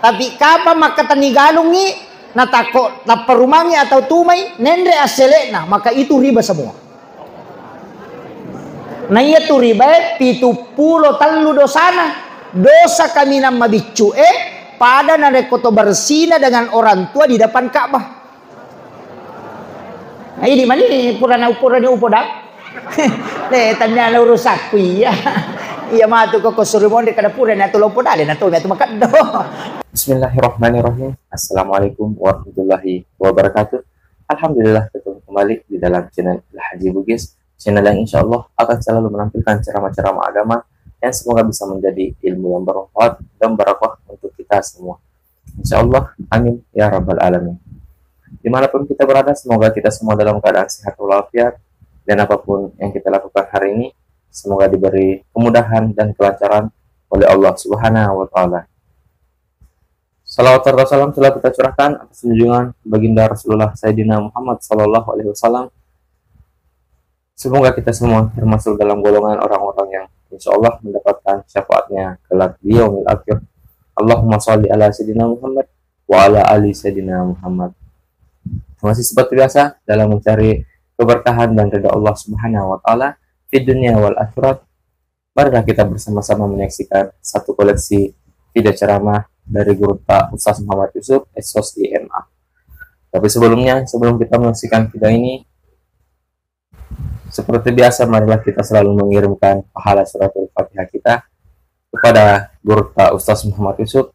Tapi kapa maka tanigalong ni natako na perumangi atau tumay nendre asele na maka itu riba semua. Nah itu riba 70 dosana. Dosa kami na mabicu pada narekoto bersina dengan orang tua di depan Ka'bah. Nah ini mana purana upodak. Tanya na urusak kuya. Iya mah tu kok surumon de kada purana tu lopo dale na tu makado. Bismillahirrahmanirrahim. Assalamualaikum warahmatullahi wabarakatuh. Alhamdulillah ketemu kembali di dalam channel Haji Bugis, channel yang insya Allah akan selalu menampilkan ceramah-ceramah agama yang semoga bisa menjadi ilmu yang bermanfaat dan barakah untuk kita semua. Insya Allah, amin ya rabbal alamin. Dimanapun kita berada, semoga kita semua dalam keadaan sehat walafiat, dan apapun yang kita lakukan hari ini semoga diberi kemudahan dan kelancaran oleh Allah Subhanahu wa Ta'ala. Salawat serta salam telah kita curahkan atas junjungan baginda Rasulullah Sayyidina Muhammad Sallallahu Alaihi Wasallam. Semoga kita semua termasuk dalam golongan orang-orang yang insya Allah mendapatkan syafaatnya kelak di yaumil akhir. Allahumma sholli ala Sayyidina Muhammad wa ala ali Sayyidina Muhammad. Masih seperti biasa dalam mencari keberkahan dan ridha Allah Subhanahu wa Ta'ala di dunia wal akhirat. Marilah kita bersama-sama menyaksikan satu koleksi video ceramah dari Guru Pak Ustaz Muhammad Yusuf Esos IMA. Tapi sebelum kita menyaksikan video ini, seperti biasa marilah kita selalu mengirimkan pahala suratul Fatihah kita kepada Guru Pak Ustaz Muhammad Yusuf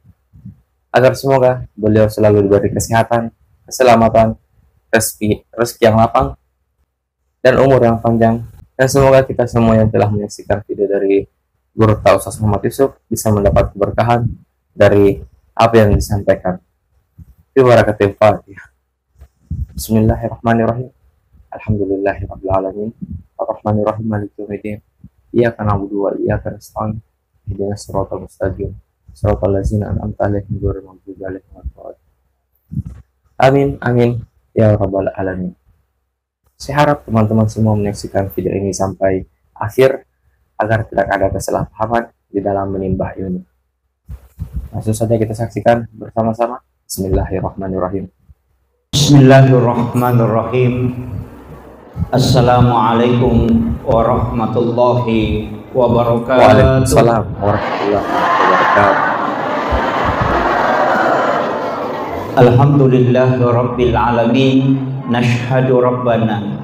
agar semoga beliau selalu diberi kesehatan, keselamatan, rezeki yang lapang dan umur yang panjang, dan semoga kita semua yang telah menyaksikan video dari Guru Pak Ustaz Muhammad Yusuf bisa mendapat keberkahan dari apa yang disampaikan. Bibarakatil Fatihah. Bismillahirrahmanirrahim. Alhamdulillahirabbil alamin. Arrahmanirrahim. Maliki yaumiddin. Iyyaka na'budu wa iyyaka nasta'in. Ihdinas siratal mustaqim. Siratal ladzina an'amta 'alaihim ghairil maghdubi 'alaihim waladdallin. Amin amin ya rabbal alamin. Saya harap teman-teman semua menyaksikan video ini sampai akhir agar tidak ada kesalahpahaman di dalam menimbah ilmu. Langsung saja kita saksikan bersama-sama. Bismillahirrahmanirrahim. Bismillahirrahmanirrahim. Assalamualaikum warahmatullahi wabarakatuh. Waalaikumsalam warahmatullahi wabarakatuh. Alhamdulillahi rabbil alamin. Nashhadu rabbana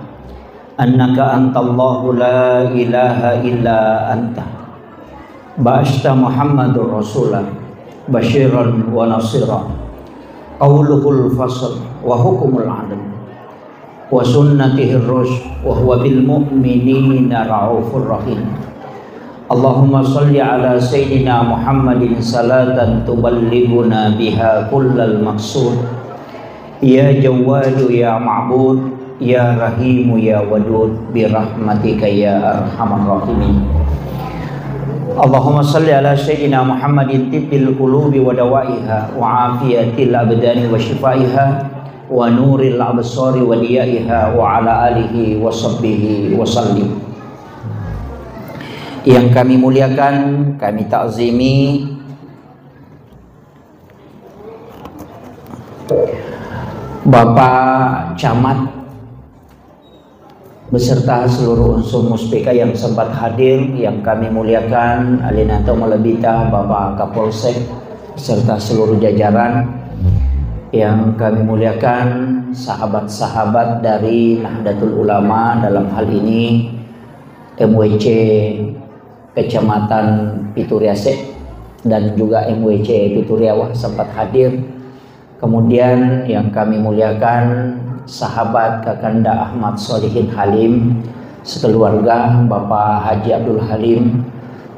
annaka antallahu la ilaha illa anta. Ba'asta Muhammadur Rasulullah basyiran wa nasira. Qauluhul fasl wa hukumul adl wa sunnatihir rusyd wa huwa bil mu'minina raufur rahim. Allahumma shalli ala sayyidina Muhammadin salatan tuballighuna biha kullal maqsud. Ya Jawadu ya Ma'bud ya Rahimu ya Wadud bi rahmatika ya arhamar rahimin. Allahumma salli ala sayyidina Muhammadin tibbil qulubi wa dawaiha wa afiyatil abdani wa shifaiha wa nuril absari wa diyaiha wa ala alihi wa sahbihi wa sallim. Yang kami muliakan, kami takzimi Bapak Camat beserta seluruh unsur muspika yang sempat hadir, yang kami muliakan Alinato Malabita, Bapak Kapolsek serta seluruh jajaran, yang kami muliakan sahabat-sahabat dari Nahdlatul Ulama, dalam hal ini MWC Kecamatan Pituriase dan juga MWC Pituriawah sempat hadir. Kemudian yang kami muliakan sahabat Kakanda Ahmad Solihin Halim sekeluarga, Bapak Haji Abdul Halim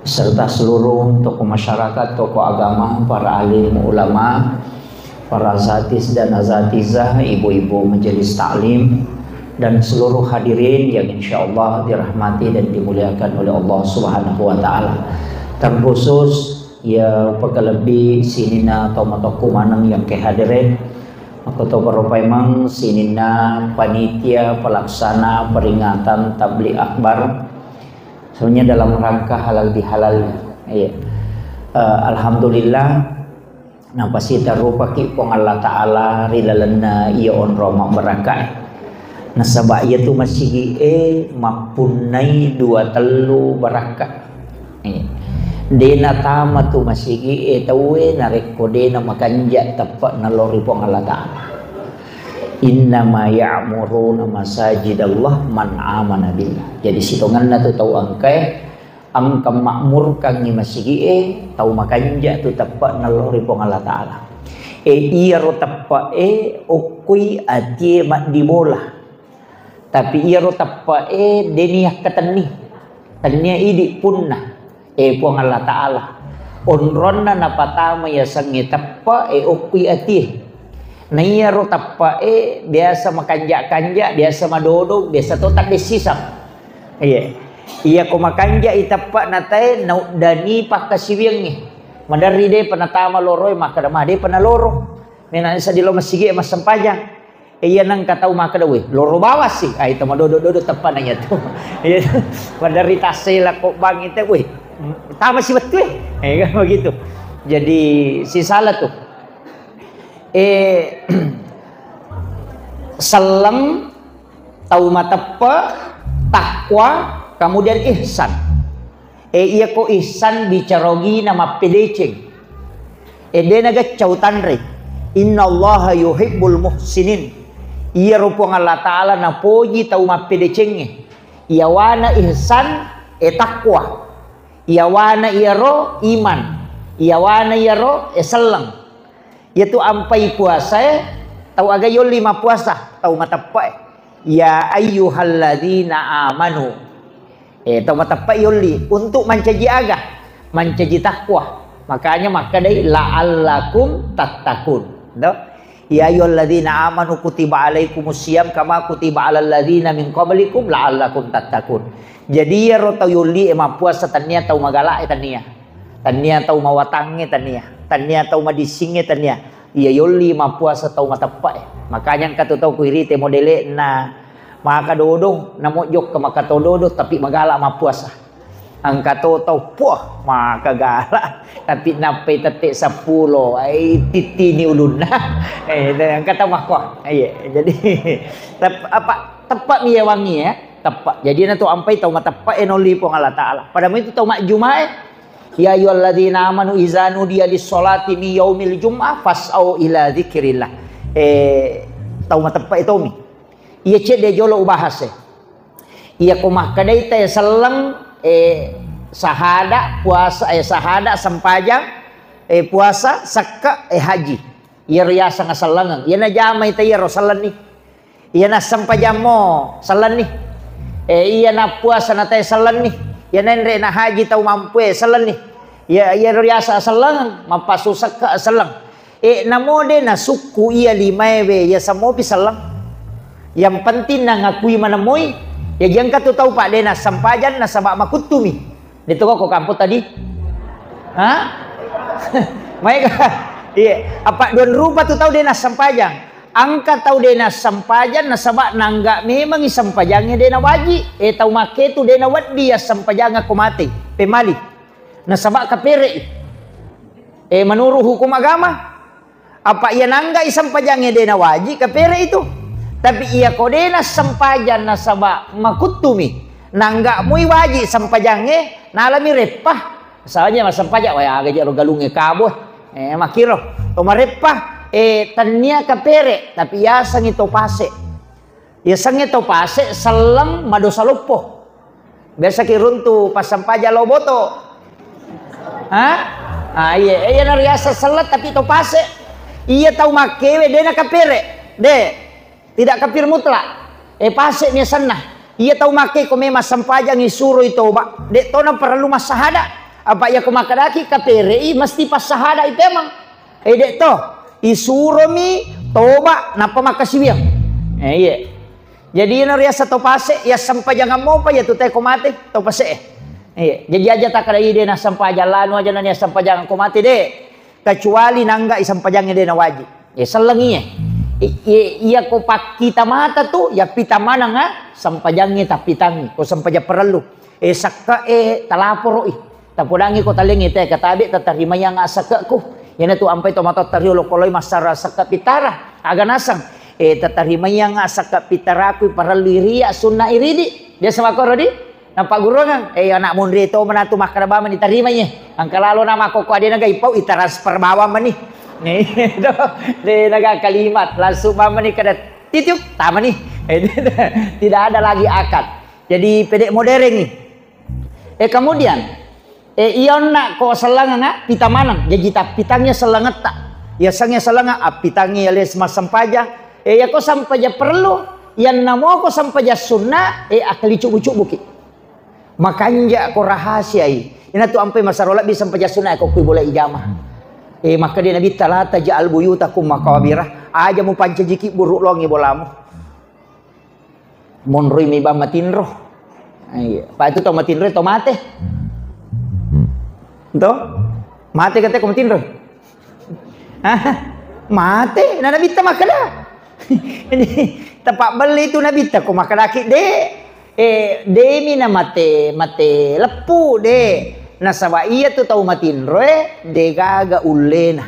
serta seluruh tokoh masyarakat, tokoh agama, para alim ulama, para azatis dan azatizah, ibu-ibu majelis taklim, dan seluruh hadirin yang insya Allah dirahmati dan dimuliakan oleh Allah Subhanahu wa Ta'ala. Terkhusus ya pekelebih sinina tomatoko manang yang kehadirin aku to memang sinina panitia pelaksana peringatan tabligh akbar sebenarnya dalam rangka halal bihalal ya. Alhamdulillah napasita rupa ki pong Allah Ta'ala rilalana iya on roma berakai nasaba iya tu masigi mapunai dua telu barakat dena tama tu masigi tawe nareko dena makanja tepat nalori pong Allah Ta'ala innama ya'muruna masajidallah man amana billah. Jadi sitongan na tu tau angkai ang kamakmur kang ni masigi tau makanja tu tepat nalori pong Allah Ta'ala iya ro tepat ukui ati mak di bola tapi iya ro tepat deniah ketani tania idi punna pong Allah Ta'ala onronna napatama ya sangi tepat ukui ati na iya ro tepat biasa makanja-kanja biasa madodog biasa totak desisam iya ko makanja itapak natay dani pakasiwing ni madari de panatama loroy makadama de panaloro mena sa dilo masigi mas sampajang iya nang katau makadawi loro bawas sih ito madodo-dodo tepan nanya tu iya madari tasela ko bang ite we tama si betul kan begitu jadi si salah tuh salam tau matepa takwa kemudian ihsan iya ko ihsan bicarogi nama pedeceng dia naga cautan re innallaha yuhibbul muhsinin iya rupong Allah Ta'ala na poji tau ma pedecenge iya wana ihsan takwa iya wana iya ro iman iya wana iya ro selang yaitu ampai puasa tau aga yol 5 puasa tau matepa ya ayyuhalladzina amanu tau matepa yoli untuk mencaji aga mencaji takwa makanya maka dari la'allakum tattaqun ya ayyuhalladzina amanu kutiba alaikumusiyam kama kutiba alal ladzina min qablikum la'allakum tattaqun jadi ya ro tau yoli puasa tania tau magala tania tau mawatange tania tau madisinge tania iya yoli puasa tau matepa makanya katu tau kuirite modele na maka dodo namo jok ke maka dodo tapi magala puasa angka tau puah maka gala tapi nape tetek 10 titi ni ulun dan kata makwa jadi apa tepat ni wangi tepat jadi na tu ampai tau matepa enoli pong Allah Ta'ala pada itu tau mak jumae ya ayyuhalladzina amanu iza nudiya lis-sholati mi yaumil jum'ah fas'au ila dzikrillah tau matepa itu mi iya cek dia jolo ubahas iya kumah kadai teh selang sahada puasa sahada sempajang puasa saka haji iya riasa ngasalangang iya na jamai teh iya rosalan nih iya na sempajamo salan nih iya na puasa na teh salan nih iya na nre na haji tau mampu salan nih iya riasa salangang mapasusak ka salang namode na suku iya limae ya samopi salang yang penting na ngakui manamoy ya yang katu tahu pak dena sampajan na sama makutumi dito ko kampo tadi mereka iya apa don rupa tu tahu dena sampajang angka tahu dena sampajan na sama nangga memang sampajangnya dena waji tahu make tu dena wadi ya sampajanga kumati pemali na sama kapere menurut hukum agama apa ia nangga sampajangnya dena waji kapere itu tapi ia kodena sampajan nasaba makutumi nangga mui waji sampajange nalami repah misalnya mas sampajak waya aga jaro galunge kabo makiro to marepah tania kapere tapi ya sangi to pase ya sangi to pase salam madosa lupo biasa kiruntu pas sampaja loboto iya nariasa salat tapi to pase iya tau makewe dena kapere tidak kafir mutlak pasek ni sana ia tahu make ko memang sampajang isuro itu ba dek to na perlu masahada apa ya ko makadaki kapere mesti pas sahada itu emang dek to isuro mi toba napa makasibiang iya jadi na riasa to pasek ya sampajang mo pa ya tu te ko mate to pasek iya jadi aja tak ada ide na sampajang lanu aja na sampajang ko mate de kecuali nangga sampajangnya de na wajib ya selenginya iya ko pak kita mata tu ya pita mana nga sampajangnya tapi tangi ko sampaja perlu sakka talaporo tapudangi ko talengi teh katabi tatarima yang asaka ko Yan tu ampay to matotariolo koloy masara sa kapitara. Aga nasang. Tatarima yang sa kapitara ko para liria sunna iridi. Dia sama ko rodi. Nang pagurungan. Anak mundri to manatu makaraba man itarima niya. Ang kalalo na mako ko adi nagaipaw itransfer bawa man ni. Dia nagakalimat. Langsung mama ni kada titiuk. Tama ni. Tidak ada lagi akad. Jadi pedek modern ni. Kemudian iyon na ko selangan nga pitamanan jadi pitangnya selangat tak ya sangnya selanga pitangnya les masampaja ya ko sampaja perlu yan namo ko sampaja sunnah akali cubu bukit makanya ko rahasia ina tu ampai masarola bisa sampaja sunnah ko kui boleh ijamah maka dia nabi talata ja'al buyutakum makawabirah aja mu pancajiki buruk longi bolamu monrui mi ba matinro pa itu to matinro to mate Ito? Mate kata ko matinro. Mate na nabita makala. Tapak beli itu nabita ko makalaki de. De na mate lepu de. Nasaba iya tu tahu matinro de gaga ulena.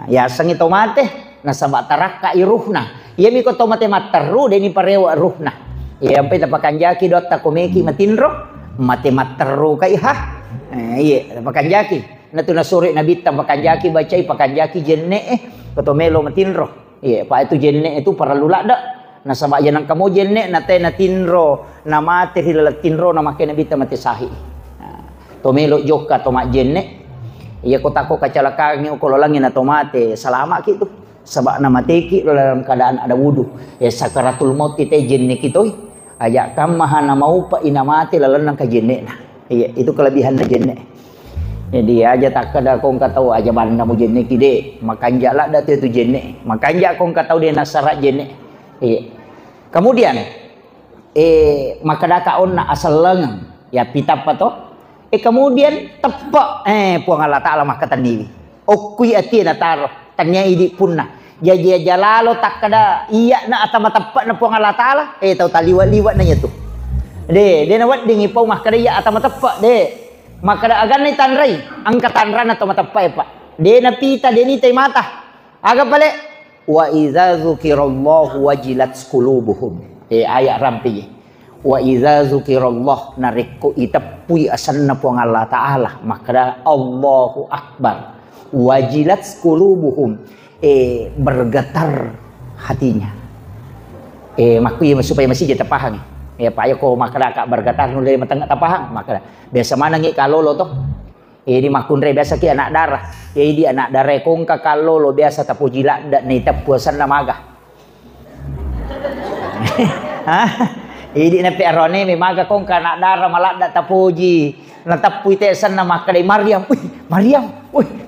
Ya sang ito mate nasaba taraka iruhna. Iya mi ko to mate materu de ni parewa ruhna. Iya ampai tapakan jaki dot ta komeki matinro. Mate materu kai ha. Iya, pakan jaki. Natu nasuri nabi pakan jaki bacai pakan jaki jenne kotomelo matinro. Iya, pak itu jenne itu para lulak dak. Nasaba janang kamu jenne nate natinro nama tehil tinro nama ke nabi mati sahi. Tomelo joka tomak jenne. Iya kotako kacalakangi ukololangi na tomate salama gitu. Sabak nama teki dalam keadaan ada wudu. Ya sakaratul maut kita jenne kitoi. Ajak kam mahana mau pa inamate lalan ka jenne nah. Iya, itu kelebihan jenne. Jadi aja tak kada kong katau aja banda mo jenne kide, makanja lah dah tu jenne. Makanja kong katau dia nasara jenne. Iya. Kemudian makada kaon na asal lengang. Ya pitap pato. Kemudian tepak puang Allah Taala makatan niwi. Okui ati na taro. Tanya idi punna. Jadi jalalo tak kada iya na atama tepak na puang Allah Taala. Tahu taliwat-liwat nanya tu. Dia nawat dingi pau mah kada ya atau matepak maka kada agan ni tanrai angkat tanran atau matepak pak dia napita dia ni mata aga pale wa idza dzukirallahu wajilat qulubuhum ayat rampi wa idza dzukirallah narikku itapui asanna puang Allah Taala maka Allahu akbar wajilat qulubuhum bergetar hatinya makui supaya masih jata paham ya pak ko makada bergetar nulai matang tapahang makada biasa mana ngi kalolo toh di makunre biasa ki anak darah di anak darah kong ka kalolo biasa tapu jila dak ni tapuasan na maga di na perone mi maga kong ka anak darah malak dak tapuji na tapu itesan na makada Maryam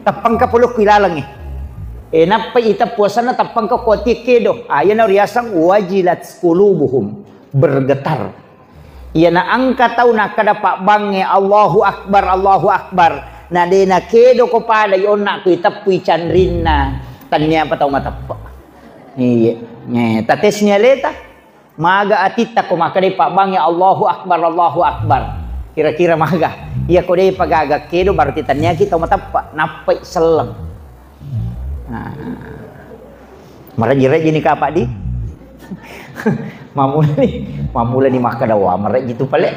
tapang ka pulok kilalang napai itapuasan na tapang ka kotik kedo ayan na riasang wajilat qulubuhum bergetar. Ia na angka tahu nak kada pak bange Allahu Akbar. Na de na kedo ko pada yon nak ku tapui candrina tanya apa tahu mata pak. Iya, tatesnya leta maga atita ko makade pak bange Allahu Akbar. Kira-kira maga. Ia ko de pagaga kedo baru titanya kita mata pak napai selang. Marajire jini ka pak di. mamula ni makadawa merek gitu pale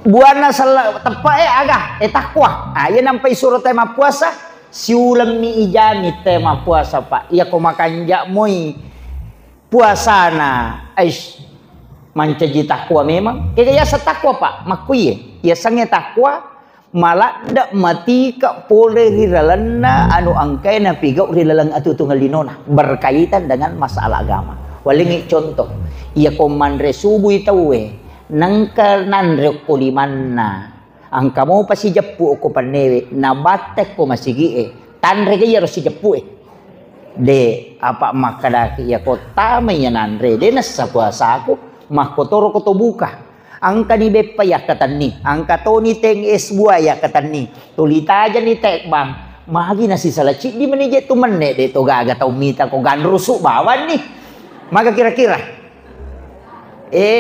buana salah tepa agah takwa ya nampai surat tema puasa siulam mi ijami tema puasa pak iya ko makanja moi puasana mancaji takwa memang kaya sa takwa pak makui ya sange takwa malah dak mati ka pole rilalana anu angkai na pigau rilalang atu tunggalinona berkaitan dengan masalah agama. Walingi contoh, ia komandre subuh itawe, nangka nanre kulimanna, angka mo pasi jepu ko panewe, nabatek ko masigi tanre kaya ro si jepu de apa makadaki ya ko tamanya nanre de nasa puasa aku mah kotoro ko to buka, angka ni bepa ya katan ni, angka to ni teng es buah ya katan ni, tulita aja ni tek bang, magi nasi salaci di menije tu menne de to gaga tau mita ko ganrusuk bawan ni. Maka kira-kira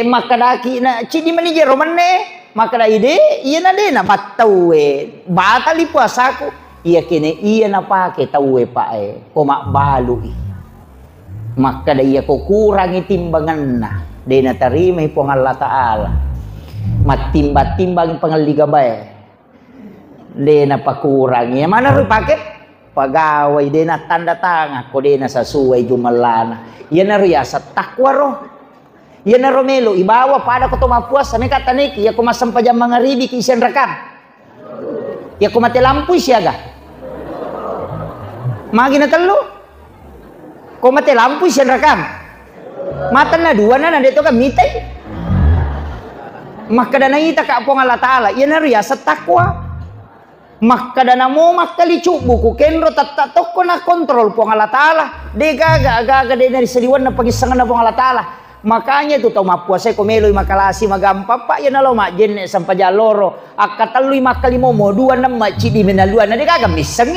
makadaki na cidi manije romane makada ide iya na de na batau batali puasaku Iya kene iya na pake tahu pak ko mak balu maka da iya ko kurangi timbangan na de na tarima ipong Allah Ta'ala matimba-timbang pangaliga bae de na pakurangi mana ru pake pagawai de na tanda tangan ko de na sasuai jumalana iya na riasa takwa roh iya na romelo ibawa pada ko tumapuas sa kata niki iya ko masampajang mga ribi ki isian rakam iya ko mati lampu siaga magi na talo ko mati lampu siya rakam mata na dua na dito ka mitay makada na ita ka po Allah Ta'ala yan na riya sa takwa makada na mo makalichu buku kenro tatatok ko na kontrol po Allah Ta'ala de gaga de na saliwan na pagisangan na po Allah Ta'ala makanya ito tau mapuasay kumeloy makalasi magampapa yan na lo majen sampajaloro akataloy makalimo mo dua na machidi menaluan na de gaga misang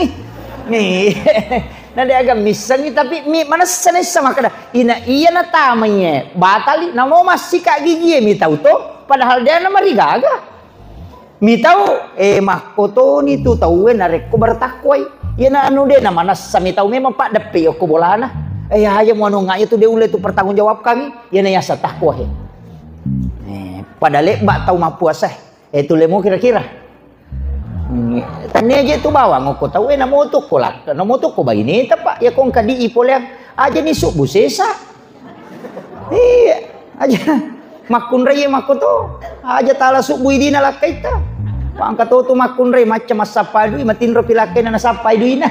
nih nade agak misang tapi mana sana sama kada ina iya na tamanya batali na mo masih kak gigi mi tahu to padahal dia na marigaga mi tahu mahkoto ni tu tahu na rek ko bertakwai iya na anu de na mana sami tahu memang pak depe ko bolana aja mo anu ngai tu de ule tu pertanggung jawab kami iya na ya sa takwa padahal ba tahu mapuasa tu lemo kira-kira tanya aja tu bawang ko tahu namotok ko lah namotok ko ba ini pak ya kong kadi ipol yang aja ni subuh sesa iya aja makun raya makoto aja tala subuh ini nala kaita pang katoto makun raya macam masapadu matinro pilake na nasapadu ina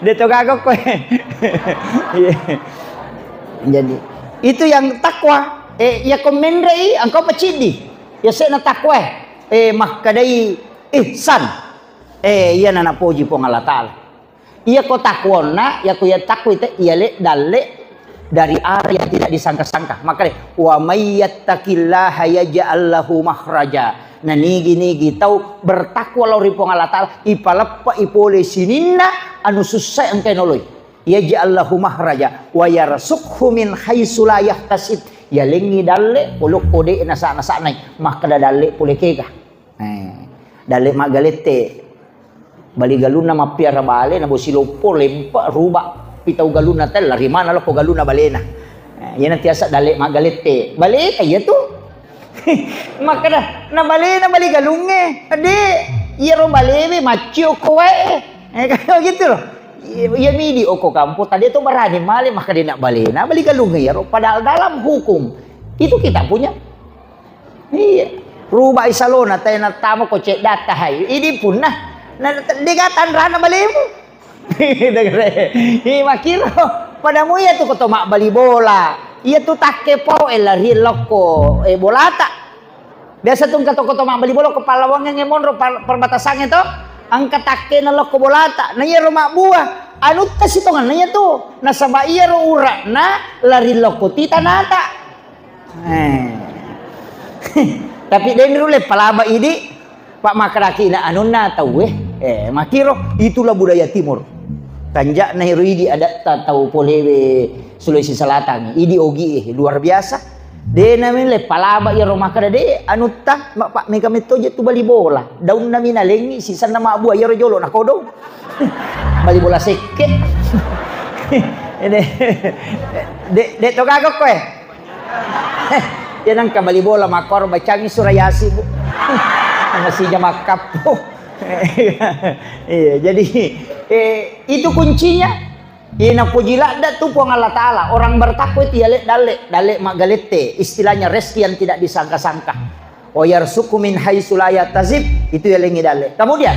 de to gagok ko jadi itu yang takwa ya komendrei engkau pecidi ya saya takwa mahkadai ihsan iya na puji po Allah Ta'ala iya ko takwona ya ko ya takwa itu iya le dalle dari arah yang tidak disangka-sangka maka wa may yattaqillaha yaj'al lahu makhraja nigi tau bertakwa lauri po Allah Ta'ala ipalappa ipole sininna anu susah engke noloy yaj'al lahu makhraja wa yarsuqhu min haitsu la yahtasib ya lengi dalle uluk kode nasa nai makada dalle pule kega dalle magalete bali galuna mapiara bale na bosilopo lempa ruba pitau galuna tel lari mana lo ko galuna balena yan tiasa dalle magalete bale kaya tu makada na balena bali galunge ade iya ro balebe macio ko kayak gitu loh ya midi oko kampo tadi itu berani mali maka dia nak balena balik galunge ya padahal dalam hukum itu kita punya iya ruba isalona tayo na tamo ko cek data hay ini pun nah digatan rana balemu makiro pada mo ya tu ko mak bali bola iya tu takke po lari loko bolata biasa tu kato mak bali bola kepala wang yang ngemonro perbatasan itu angkat take na loko bolata na iya rumah buah anu tas itu kan nanya tuh nasaba iya ro ura na lari loko tita nata tapi den rule palaba ini pak makaraki na anu na tahu makiro itulah budaya timur kanjak na hiridi ada tahu polewe Sulawesi Selatan idi ogi luar biasa de namin le palaba ya rumah kada de anu tah pak mega metoje tu bali bola daun na minalengi sisan na mabu ya rojolo na kodong bali bola seke de to gagok ko yan ang kabali bola makor bacangi surayasi bu masih jamakap iya jadi itu kuncinya ina pujila da tu po Allah Ta'ala orang bertakwa itu ya dale magalete istilahnya rezeki yang tidak disangka-sangka wa yarsuqu min haitsu la yahtasib itu ya lengi dale kemudian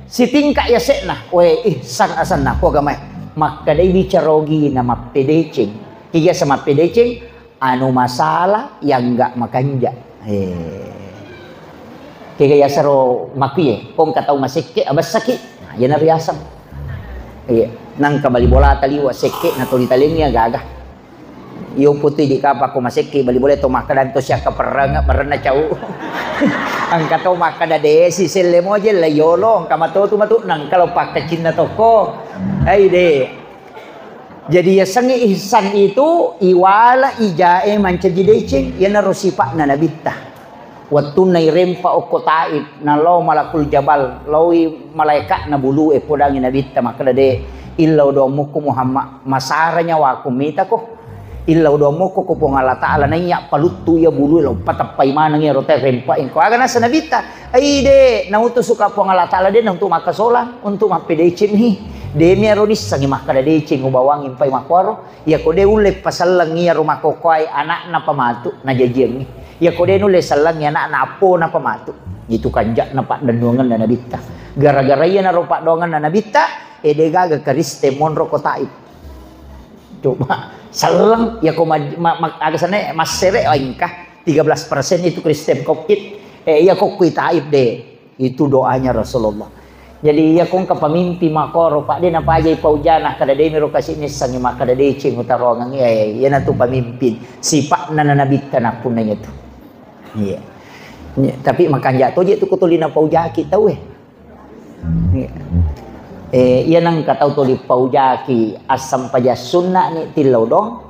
si tingkah ya sekna we ihsan asanna po gamay maka dai bicarogi na mapedecing kiya sa mapedecing anu masalah yang enggak makanja kaya saro makiye kung kataw masike abas sakit nah, yan na riyasam nang kabali bola taliwa seke na tulitalingnya gagah iyo putih di kapa ko maseke bali bola to makadan to siya kaperanga barana chau ang kataw makada de si selemo je la yolo ang kamato tu matu nang kalau pakai cinta toko ai de jadi ya sangi ihsan itu iwala ijae mancajidecing yan na rosipa na nabita Waktu nai rempa oko taib na law malakul jabal lawi malaikat na bulu podangin na bitta maka de illa do muku Muhammad masaranya wa kumita ko illa do muku ko Allah taala nanya paluttu ya bulu lo patapai manang ya rote rempa ko aga na sa nabita ai de nautu suka po Allah taala de untuk makasola untuk mapedecin ni de mi aronis sangi maka de cing ubawangin pai makwaro ya ko de ule pasallang ya rumah kokoy anak na pamatu na jajeng ni ya ko de ule sallang ya anak na apo na pamatu itu kanjak na pak dandungan na nabita gara-gara ya na ropak dongan na nabita edega ga kariste monro ko taib coba salang ya ko agasane masere ingkah 13% itu Kristen kokit ya ko kui taib de itu doanya Rasulullah. Jadi ya kong kapamimpi makoro pak din apa aja paujana kada de miro kasih nisang ma kada de cing utarongang ya na tu pamimpin sifat na nanabita na pun nanya tu. Iya. Tapi makanya to je tu kutulina paujaki tau iya nang katau tuli paujaki asam paja sunnah ni tilau dong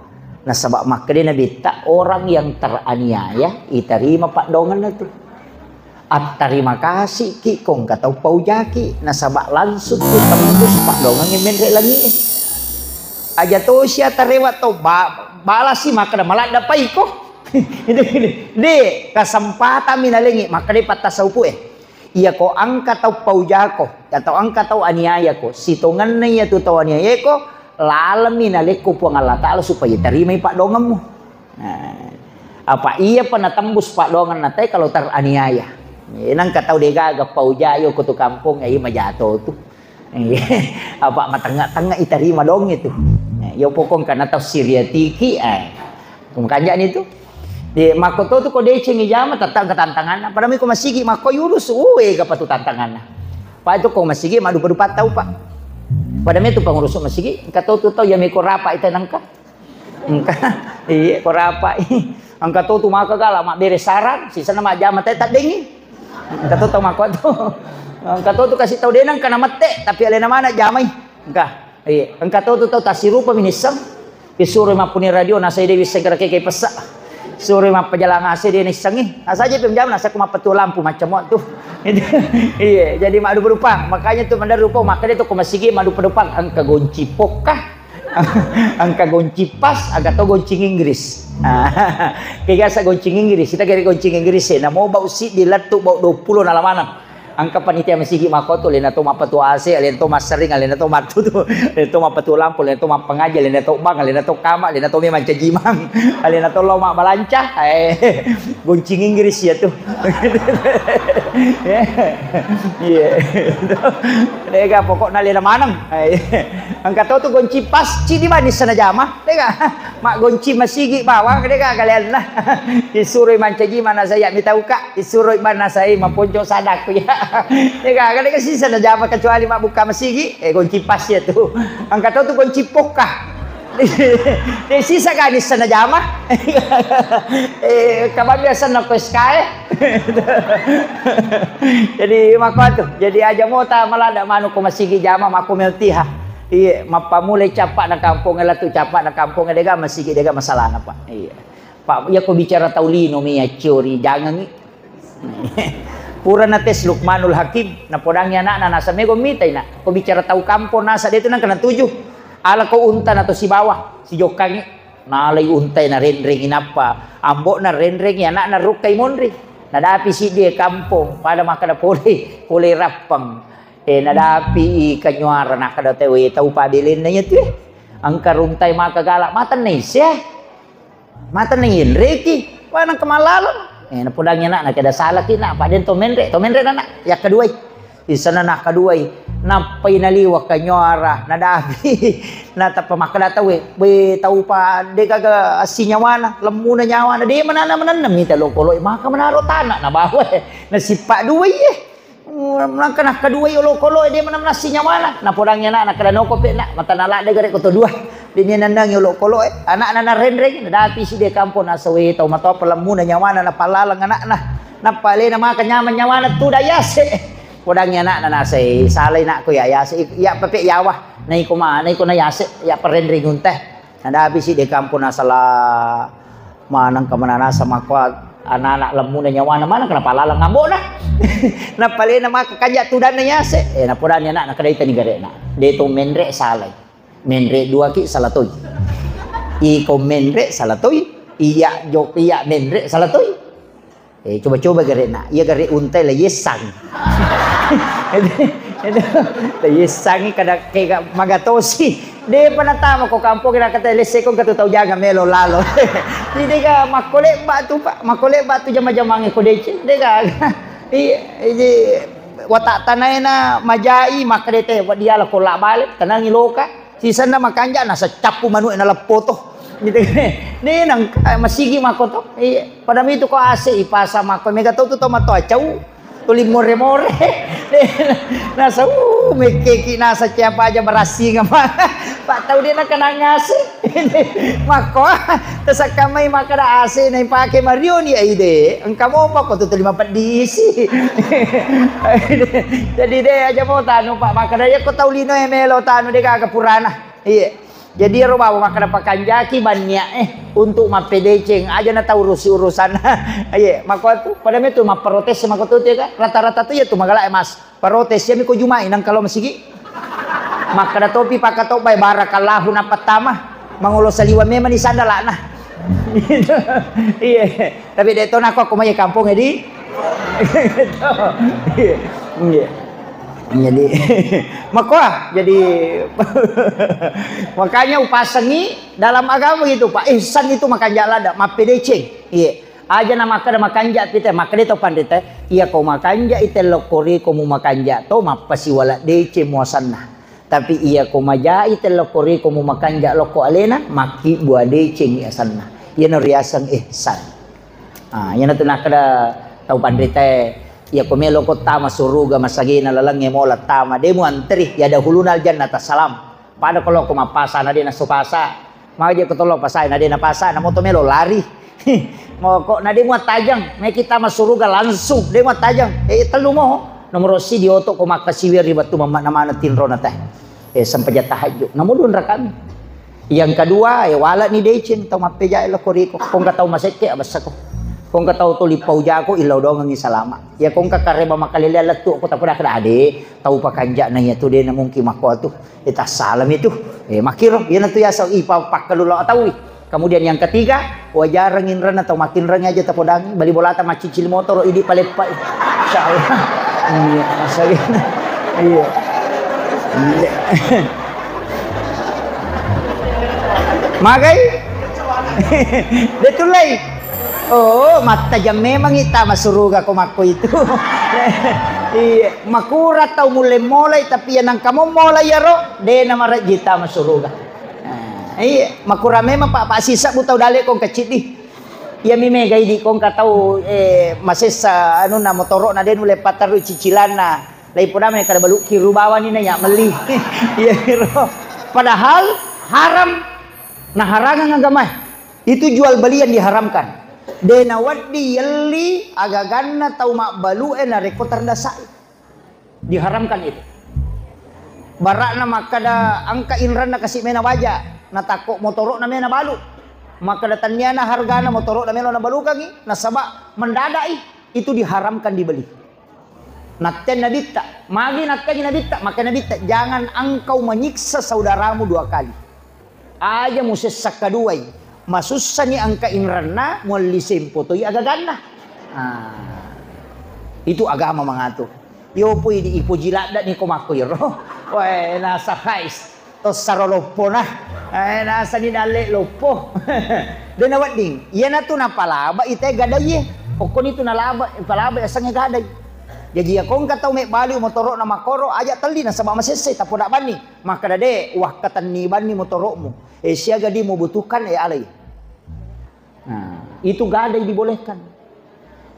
na sabab makade nabita orang yang teraniaya iterima pak dongan na tu. At terima kasih ki kong katau paujaki nasabak langsung tu tembus pak dongang menre lagi aja to sia tarewat to balasi maka malah dapai ko de kasempatan minalengi maka de patasaupu iya ko angka tau paujako atau angka tau aniaya ko sitongan na ya tu tau aniaya ko lalam minaleko po Allah taala supaya terima pak donganmu apa iya pernah tembus pak dongan natai kalau teraniaya nang katau dega ga paujayo ko tu kampung ai majato tu apa matengah-tengah itarima dong itu yo pokong kana tau Syria tiki kumkanja ni tu de makoto tu ko decing ijama tatang ketantangan padami ko masigi mako yurus uwe ga patu tantangan pa itu ko masigi madu berupat tau pak padami tu pangurus masigi katau tu tau yami ko rapa itanangka engka iya ko rapa angka tu maka gala mak beres saran sisa nama jama teh tak dengin kato tau mako tu kato tu kasih tau denang kana mate tapi alena mana jamai engka iya engka tu tau tasirupa minisam kisure mapuni radio nasai dewi segera keke pesak sore map pejalang ase dia nisangi asaje pemjam nasa kuma petu lampu macam tu iya jadi madu berupang makanya tu mandar rupa makanya tu kumasigi madu pedupang angka gonci pokah angka gonci pas agak tau goncing Inggris kayak sa goncing Inggris kita kira goncing Inggris na mau bau si diletuk bau 20 na lamanan angka panitia masigi mako tu lena to mapatu ase lena to masering lena to matu tu lena to mapatu lampu lena to mapengaja lena to bang lena to kama lena to memang cajimang lena to loma balancah goncing Inggris ya tu iya dega pokokna lena manang angka tu gonci pas ci di manis sana jama dega mak gonci masigi bawang dega kalian lah disuruh mancaji mana saya mitau kak disuruh mana saya maponjo sadaku ya dega kada kasi sana jama kecuali mak buka masigi gonci pas ya tu angka tu gonci pokah di sisa gadis sana jama kabar biasa na peskai jadi mako tu jadi aja mota malada manu ko masigi jama mako meltiha iya mapamulai capak na kampung ela tu capak na kampung dega masigi dega masalah na pak iya pak ya ko bicara taulino mi ciori jangan ni pura na tes Luqmanul Hakim na podangnya na nasa mego mitai na ko bicara tau kampung nasa dia tu nang kana 7 ala ko unta na to si bawah si jokangi nalay untay na renring inapa ambo na renring ya na rukay monri nadapi si dia kampung pada makada pole rapang nadapi kanyuara nakada tewe tau pabilin na yun ang karuntay makagala matan na isya matan na yun reki wanang kamalalon napudangnya na nakada salaki na padin to menre na ya kedua isa na nakadua napay naliwak kanyuara nadapi nata pamakada tawe be tau pa de kaga asinyawana lemuna nyawana de manana mita lokolo maka manaro tanah na bawa na sipa duwe nangka nak kedua lokolo de manana asinyawana na podangnya na kada no kope na matanala de gare ko to dua dinya nandang lokolo anak na renreng nadapi si de kampon asawe tau mato lemuna nyawana na palalang anak na pale na maka nyaman nyawana tu dayase podangnya na nasay salay na ko ya ya pepe yawah nay ko na yase ya perendring unteh nadabi si de kampo na sala manang kamanana sa makwa anak-anak lemu na nyawa na mana kenapa lalang ngambok na. Napali na makakanya tudan na nyase. Napudan niya na nakadayta ni gare na. Dito menre salay. Menre dua ki salatoy. Iko menre salatoy. Iya jok iya menre salatoy. Coba-coba gare na. Iya gare untay la yesang. Yesang kada kaya magatosi. Di pa natama ko kampo kinakata lese kong katutaw jaga melo lalo. Hindi ka makulit ba ito pa? Makulit ba ito jama-jamangi ko deche? Hindi ka. Watak tanay na majai makadete dia la ko balik tanang iloka. Sisa na makanja nasa chapu manu na lapoto. Gitu ni nang masigi makoto. Padami itu ko ase ipasa mako mega to mato achau. Tuli more-more. Nasa may keki nasa siapa aja berasi nga Pak tahu dia nak kena ngasih. Mako tas kamay makada ase na ipake Mario ni ide. Ang kamo pa ko to 5 diisi. Jadi deh aja mau tanu Pak makada ya ko taulino emelo tanu de kagapurana. Iya. Jadi rumah makada pakanjaki banyak untuk mapedeceng aja na tahu urusan. Iya, mako tu pada itu maprotes mako tu kan rata-rata tu ya tu magala mas. Protes ya mi ko jumain nang kalau masigi. Makada topi pakato bay barakallahu na patama mangulo saliwa memang di sandala nah. Iya. Tapi deto na ko kumaya kampung edi. Iya. Jadi maka jadi makanya upasangi dalam agama gitu Pak ihsan itu makan jalada mapedeceng iya aja nama kada makanja pite makade to pandite iya ko makanja ite lokori ko mu makanja to mapasiwala dece muasanna tapi iya ko maja ite lokori ko mu makanja loko alena maki bua deceng iasanna iya no riasang ihsan yana tu nakada tau pandite ya komelo ko tama suruga masagina lalange mola tama demo antri ya dahulunal jannata salam pada kalau ko mapasa na na supasa maja ko tolo pasay na na pasa na moto melo lari mo ko na demo tajang may kita masuruga langsung demo tajang telu mo nomor si di oto ko makasiwir ribatu mama na mana tinro na teh sampai tahajud namudun ra kami yang kedua wala ni decen tau mapeja elo koriko kung katau maseke abasa ko kung kataw to lipaw jako ilaw daw ng salama ya kung kakareba makalilala tu ako tapos kada ade tau pakanja na ya to din namong kimako to ita salam itu makiro yan to ya sa ipapakalulaw atawi kemudian yang ketiga wajarang inran atau makin rang aja tapodang bali bolata macicil motor idi palepa insyaallah iya masagin iya magay detulay. Oh, mata jam memang ita masuruga ko mako itu. Iya, makura tau mulai tapi yang kamu mulai ya ro, de nama jita masuruga. Iya, makura memang pak sisa butau dale kong kecil di. Iya mime gay di kong katau masesa anu na motoro na den ule pataru cicilan na. Lai puna me kada balu kiru bawa ni na meli. Iya ro. Padahal haram nah harangan agama. Itu jual beli yang diharamkan. Dena waddi yalli agaganna tau mak balu na reko terdasai diharamkan itu barakna makada angka inran na kasih mena waja na takok motorok na mena balu maka datanya na hargana motorok na mena na balu kagi na sabak mendadai itu diharamkan dibeli naten nabita magi nakkan nabita maka nabita jangan engkau menyiksa saudaramu 2 kali aja musessak kaduai masusani angka inranna mulisim foto ya agagana itu agama mengatur yo pui di ipo jilada ni komako yo wah nasa hais to sarolopo na nasa ni dale lopo den awading iya na tu na palaba ite gaday okon itu na laba palaba asang gaday jadi akong kataw me bali motoro na makoro aja tali na sabama sese tapoda bani maka dade wah katani bani motoro mo siya gadi mo butuhkan alay. Nah, itu gadai dibolehkan.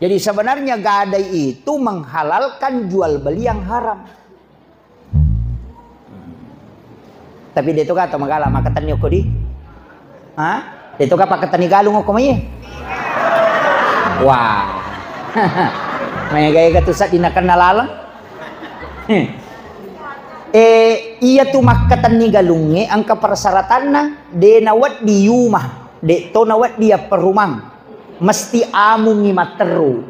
Jadi sebenarnya gadai itu menghalalkan jual beli yang haram. Tapi dito ka to magala makatan niyo ko di. Ha? Dito ka pakatan ni galong ko may. Wah. May gaya ka to sa dinakan nalalang. Iya tu makatan ni galunge ang kaparsaratan na de nawat di yumah. De to nawat dia perumang mesti amungi materu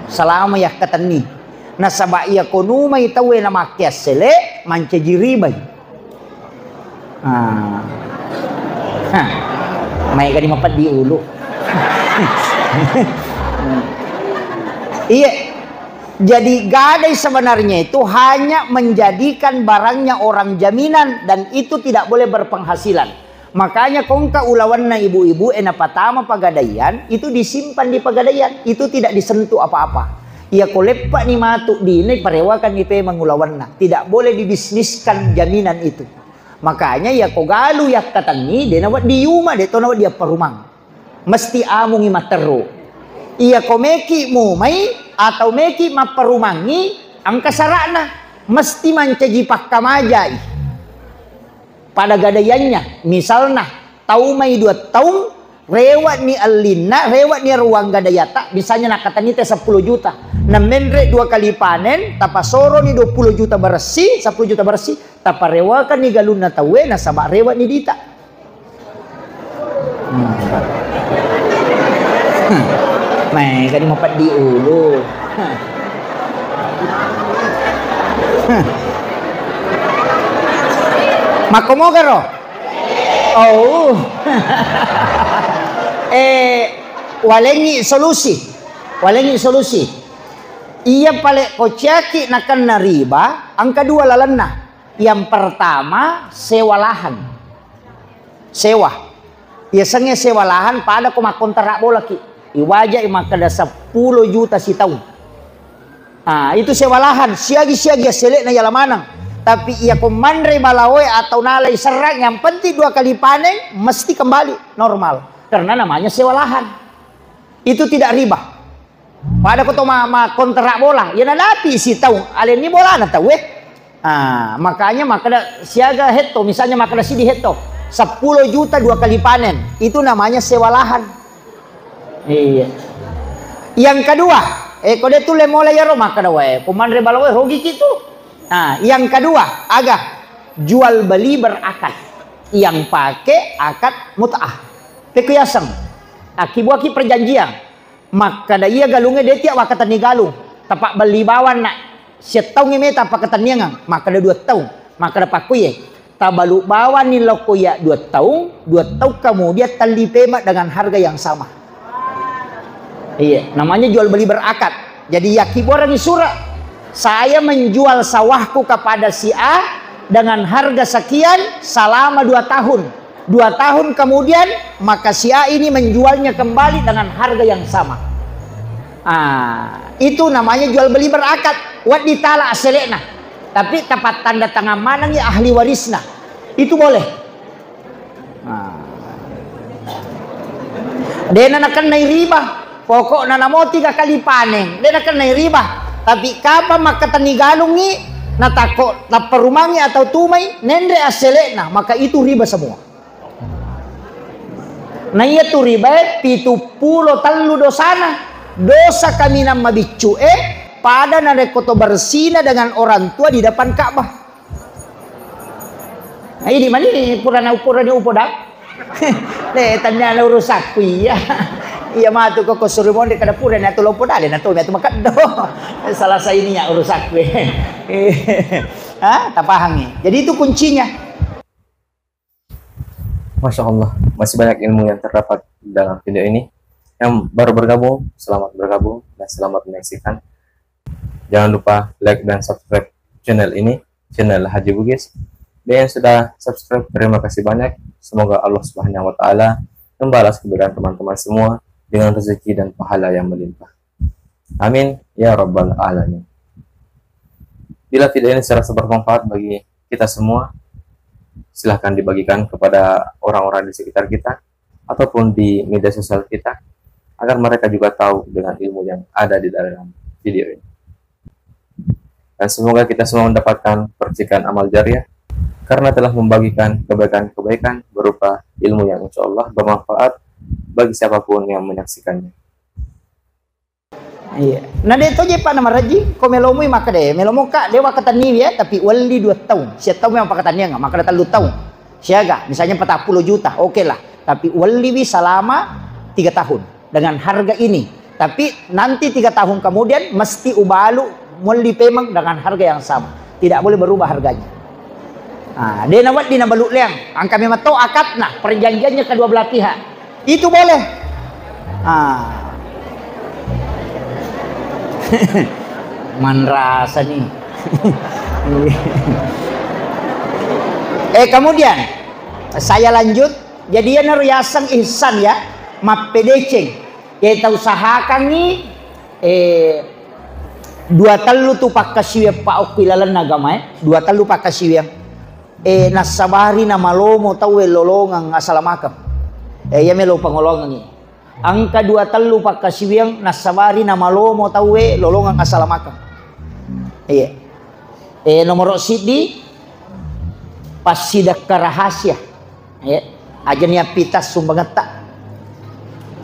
selama ya katani na sabak iya konumay tawe na makyas sele mancajiribay. May ka di mapat di ulo. Iya. Jadi gadai sebenarnya itu hanya menjadikan barangnya orang jaminan dan itu tidak boleh berpenghasilan. Makanya kongka ulawanna ibu-ibu ena patama pagadaian itu disimpan di pagadaian, itu tidak disentuh apa-apa. Ia kolepak ni matuk di ini parewakan ipe mengulawanna, tidak boleh dibisniskan jaminan itu. Makanya ya kogalu ya katangi dia nawat di yuma dia to nawat dia perumang. Mesti amungi materu. Ia komeki mumai atau meki maperumangi ang kasarana mesti mancaji pakkamajai pada gadayannya. Misalnya taumai 2 tahun rewat ni alina rewat ni ruang gadayata misalnya nak katani teh 10 juta namenre 2 kali panen tapasoro ni 20 juta bersih 10 juta bersih taparewakan ni galuna tawe na sabak rewat ni dita. May kani mapat di ulo. Makomo karo? Oh. Walengi solusi. Walengi solusi. Ia pale kociaki nakan na riba, ang kedua lalana. Yang pertama sewa lahan. Sewa. Biasanya sewa lahan pada ko makontrak bola ki. Iwajah makada 10 juta si tahun. Itu sewa lahan. Siagi-siagi selek na yalamanang. Tapi ia komandre balawe atau nalai serang. Yang penting 2 kali panen mesti kembali normal. Karena namanya sewa lahan. Itu tidak riba. Pada koto kontrak bola. Ya nadapi si tahun. Alin ni bola na tahu makanya makada siaga heto. Misalnya makada si di heto. 10 juta 2 kali panen. Itu namanya sewa lahan. Iya. Yang kedua, kode tu lemola ya Roma kada wae. Pemandre balawe hogi gitu. Yang kedua, agak jual beli berakad. Yang pakai akad mut'ah. Pekuyasang. Akibuaki perjanjian. Maka da iya galungnya dia tiak wakatan ni galung. Tapak beli bawan nak. Setahun ini tapak ketanyangan. Maka da 2 tahun. Maka da pakuye. Tabalu bawan ni lokoya 2 tahun. 2 tahun kemudian tali pemak dengan harga yang sama. Iya, namanya jual beli berakad. Jadi yakin orang di surat, saya menjual sawahku kepada si A dengan harga sekian selama 2 tahun. 2 tahun kemudian maka si A ini menjualnya kembali dengan harga yang sama. Itu namanya jual beli berakad. Wat ditala aselekna. Tapi tepat tanda tangan mana ya ahli warisna. Itu boleh. Dia nak naik riba. Pokok nana mau 3 kali panen, dia nak naik riba. Tapi kapan maka tani galung ni, natakot na perumangi atau tumai, nendre aselek maka itu riba semua. Nah iya tu riba, 70 talu dosana, dosa kami nama bicu pada narekoto bersina dengan orang tua di depan Ka'bah. Nah ini mana purana upodak? Tanya na urusak ya. Iya mah tu kok surumon de kada pura na tulo poda na to metu makado. Salah saya ini ya urusak gue. Tak paham nih. Jadi itu kuncinya. Masya Allah, masih banyak ilmu yang terdapat dalam video ini. Yang baru bergabung, selamat bergabung dan selamat menyaksikan. Jangan lupa like dan subscribe channel ini, channel Haji Bugis. Dan yang sudah subscribe, terima kasih banyak. Semoga Allah Subhanahu wa Ta'ala membalas kebaikan teman-teman semua dengan rezeki dan pahala yang melimpah. Amin ya rabbal alamin. Bila video ini serasa bermanfaat bagi kita semua, silahkan dibagikan kepada orang-orang di sekitar kita ataupun di media sosial kita agar mereka juga tahu dengan ilmu yang ada di dalam video ini. Dan semoga kita semua mendapatkan percikan amal jariah karena telah membagikan kebaikan-kebaikan berupa ilmu yang insya Allah bermanfaat bagi siapapun yang menyaksikannya. Iya. Nah dito je pa nama raji ko melomo maka de melomo ka dewa katani ya tapi wali 2 tahun. Sia tahu memang pakatanya enggak maka datang 2 tahun. Siaga misalnya 40 juta oke lah tapi wali selama 3 tahun. dengan harga ini. Tapi nanti 3 tahun kemudian mesti ubalu muli pemang dengan harga yang sama. Tidak boleh berubah harganya. Nah, dia nawat di nabaluk liang. Angka memang tahu akad nah perjanjiannya kedua belah pihak. Itu boleh. Man rasa nih. Kemudian saya lanjut. Jadi yana riasan ihsan ya, mapedeceng. Kita usahakan nih 2 talu tu pakasiwe pa okilalan nagama 2 talu pakasiwe nasabari na malomo tawe lolongang asalamakam. Ya melo pangolongan ni. Angka 2 talu pakasiwe nasabari na malomo tawe lolongang asalamakam. Iya. Nomor sidi pasidak rahasia. Ya. Aja niya pitas sumbangata.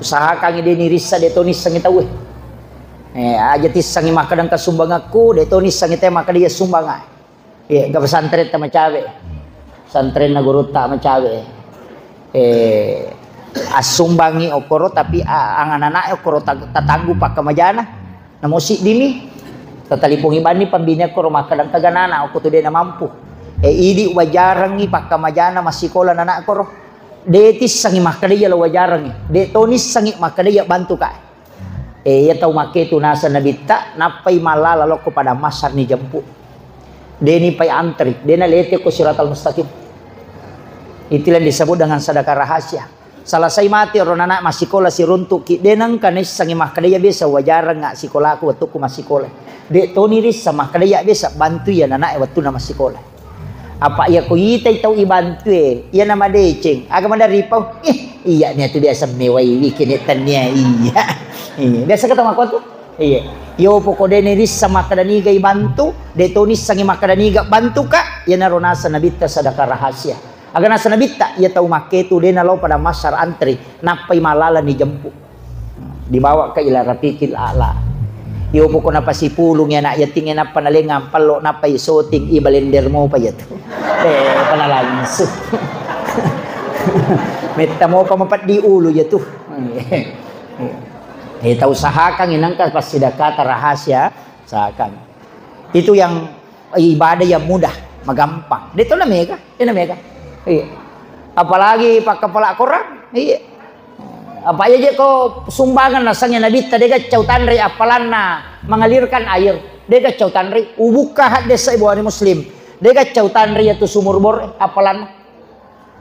Usahakan ide nirisa detonis sangi tawe. Aja tis sangi makadang kasumbang aku detonis sangi te makadia sumbanga. Ya, gak pesantren sama cawe. Pesantren na guru tak sama cawe. Asumbangi okoro tapi ang anak okoro tatanggu pak kamajana. Namo si dimi. Tatalipungi bani pambina ko makadang kaganana ako to de na mampu. Idi wajarangi pak kamajana masikola na anak ko. Detis sangi makadaya lo wajarangi. De tonis sangi makadaya bantu ka. Ya tau make tu nasa nabita napay malala lo ko pada masar ni jampu. Deni pay antri, dena lete ko siratal mustaqim. Itulah disebut dengan sedekah rahasia. Selesai mati orang anak masikola si runtuk ki denang kanis sangi makadaya biasa wajarang ngak sikola aku waktu ku masikola. Dek toniris sama kadaya biasa bantu ya anak waktu na masikola. Apa ya ko itai tau ibantu iya nama deceng agama dari pau iya nih tu biasa mewai bikin tanya iya biasa kata makot tuh iya yo poko deniris sama kadaniga ibantu detonis sangi makadaniga bantu ka ya naronasa nabita sedekah rahasia aga nasa nabita ya tau make tu dena lo pada masar antri napai malala ni jemput dibawa ke ila rapikil ala yo poko napa si pulung ya nak ya tingin apa nalingan palo napa isoting ibalender mo pa yato panalanso meta mo pa mapat di ulo yato kita usahakan inangkas pas sedekah rahasia usahakan itu yang ibadah yang mudah magampang dito na mega iya apalagi pak kepala koran iya apa aja ko sumbangan nasangnya nabi tadi kacau tanri apalana mengalirkan air dia kacau tanri ubuka had desa ibu ani muslim dia kacau tanri itu sumur bor apalana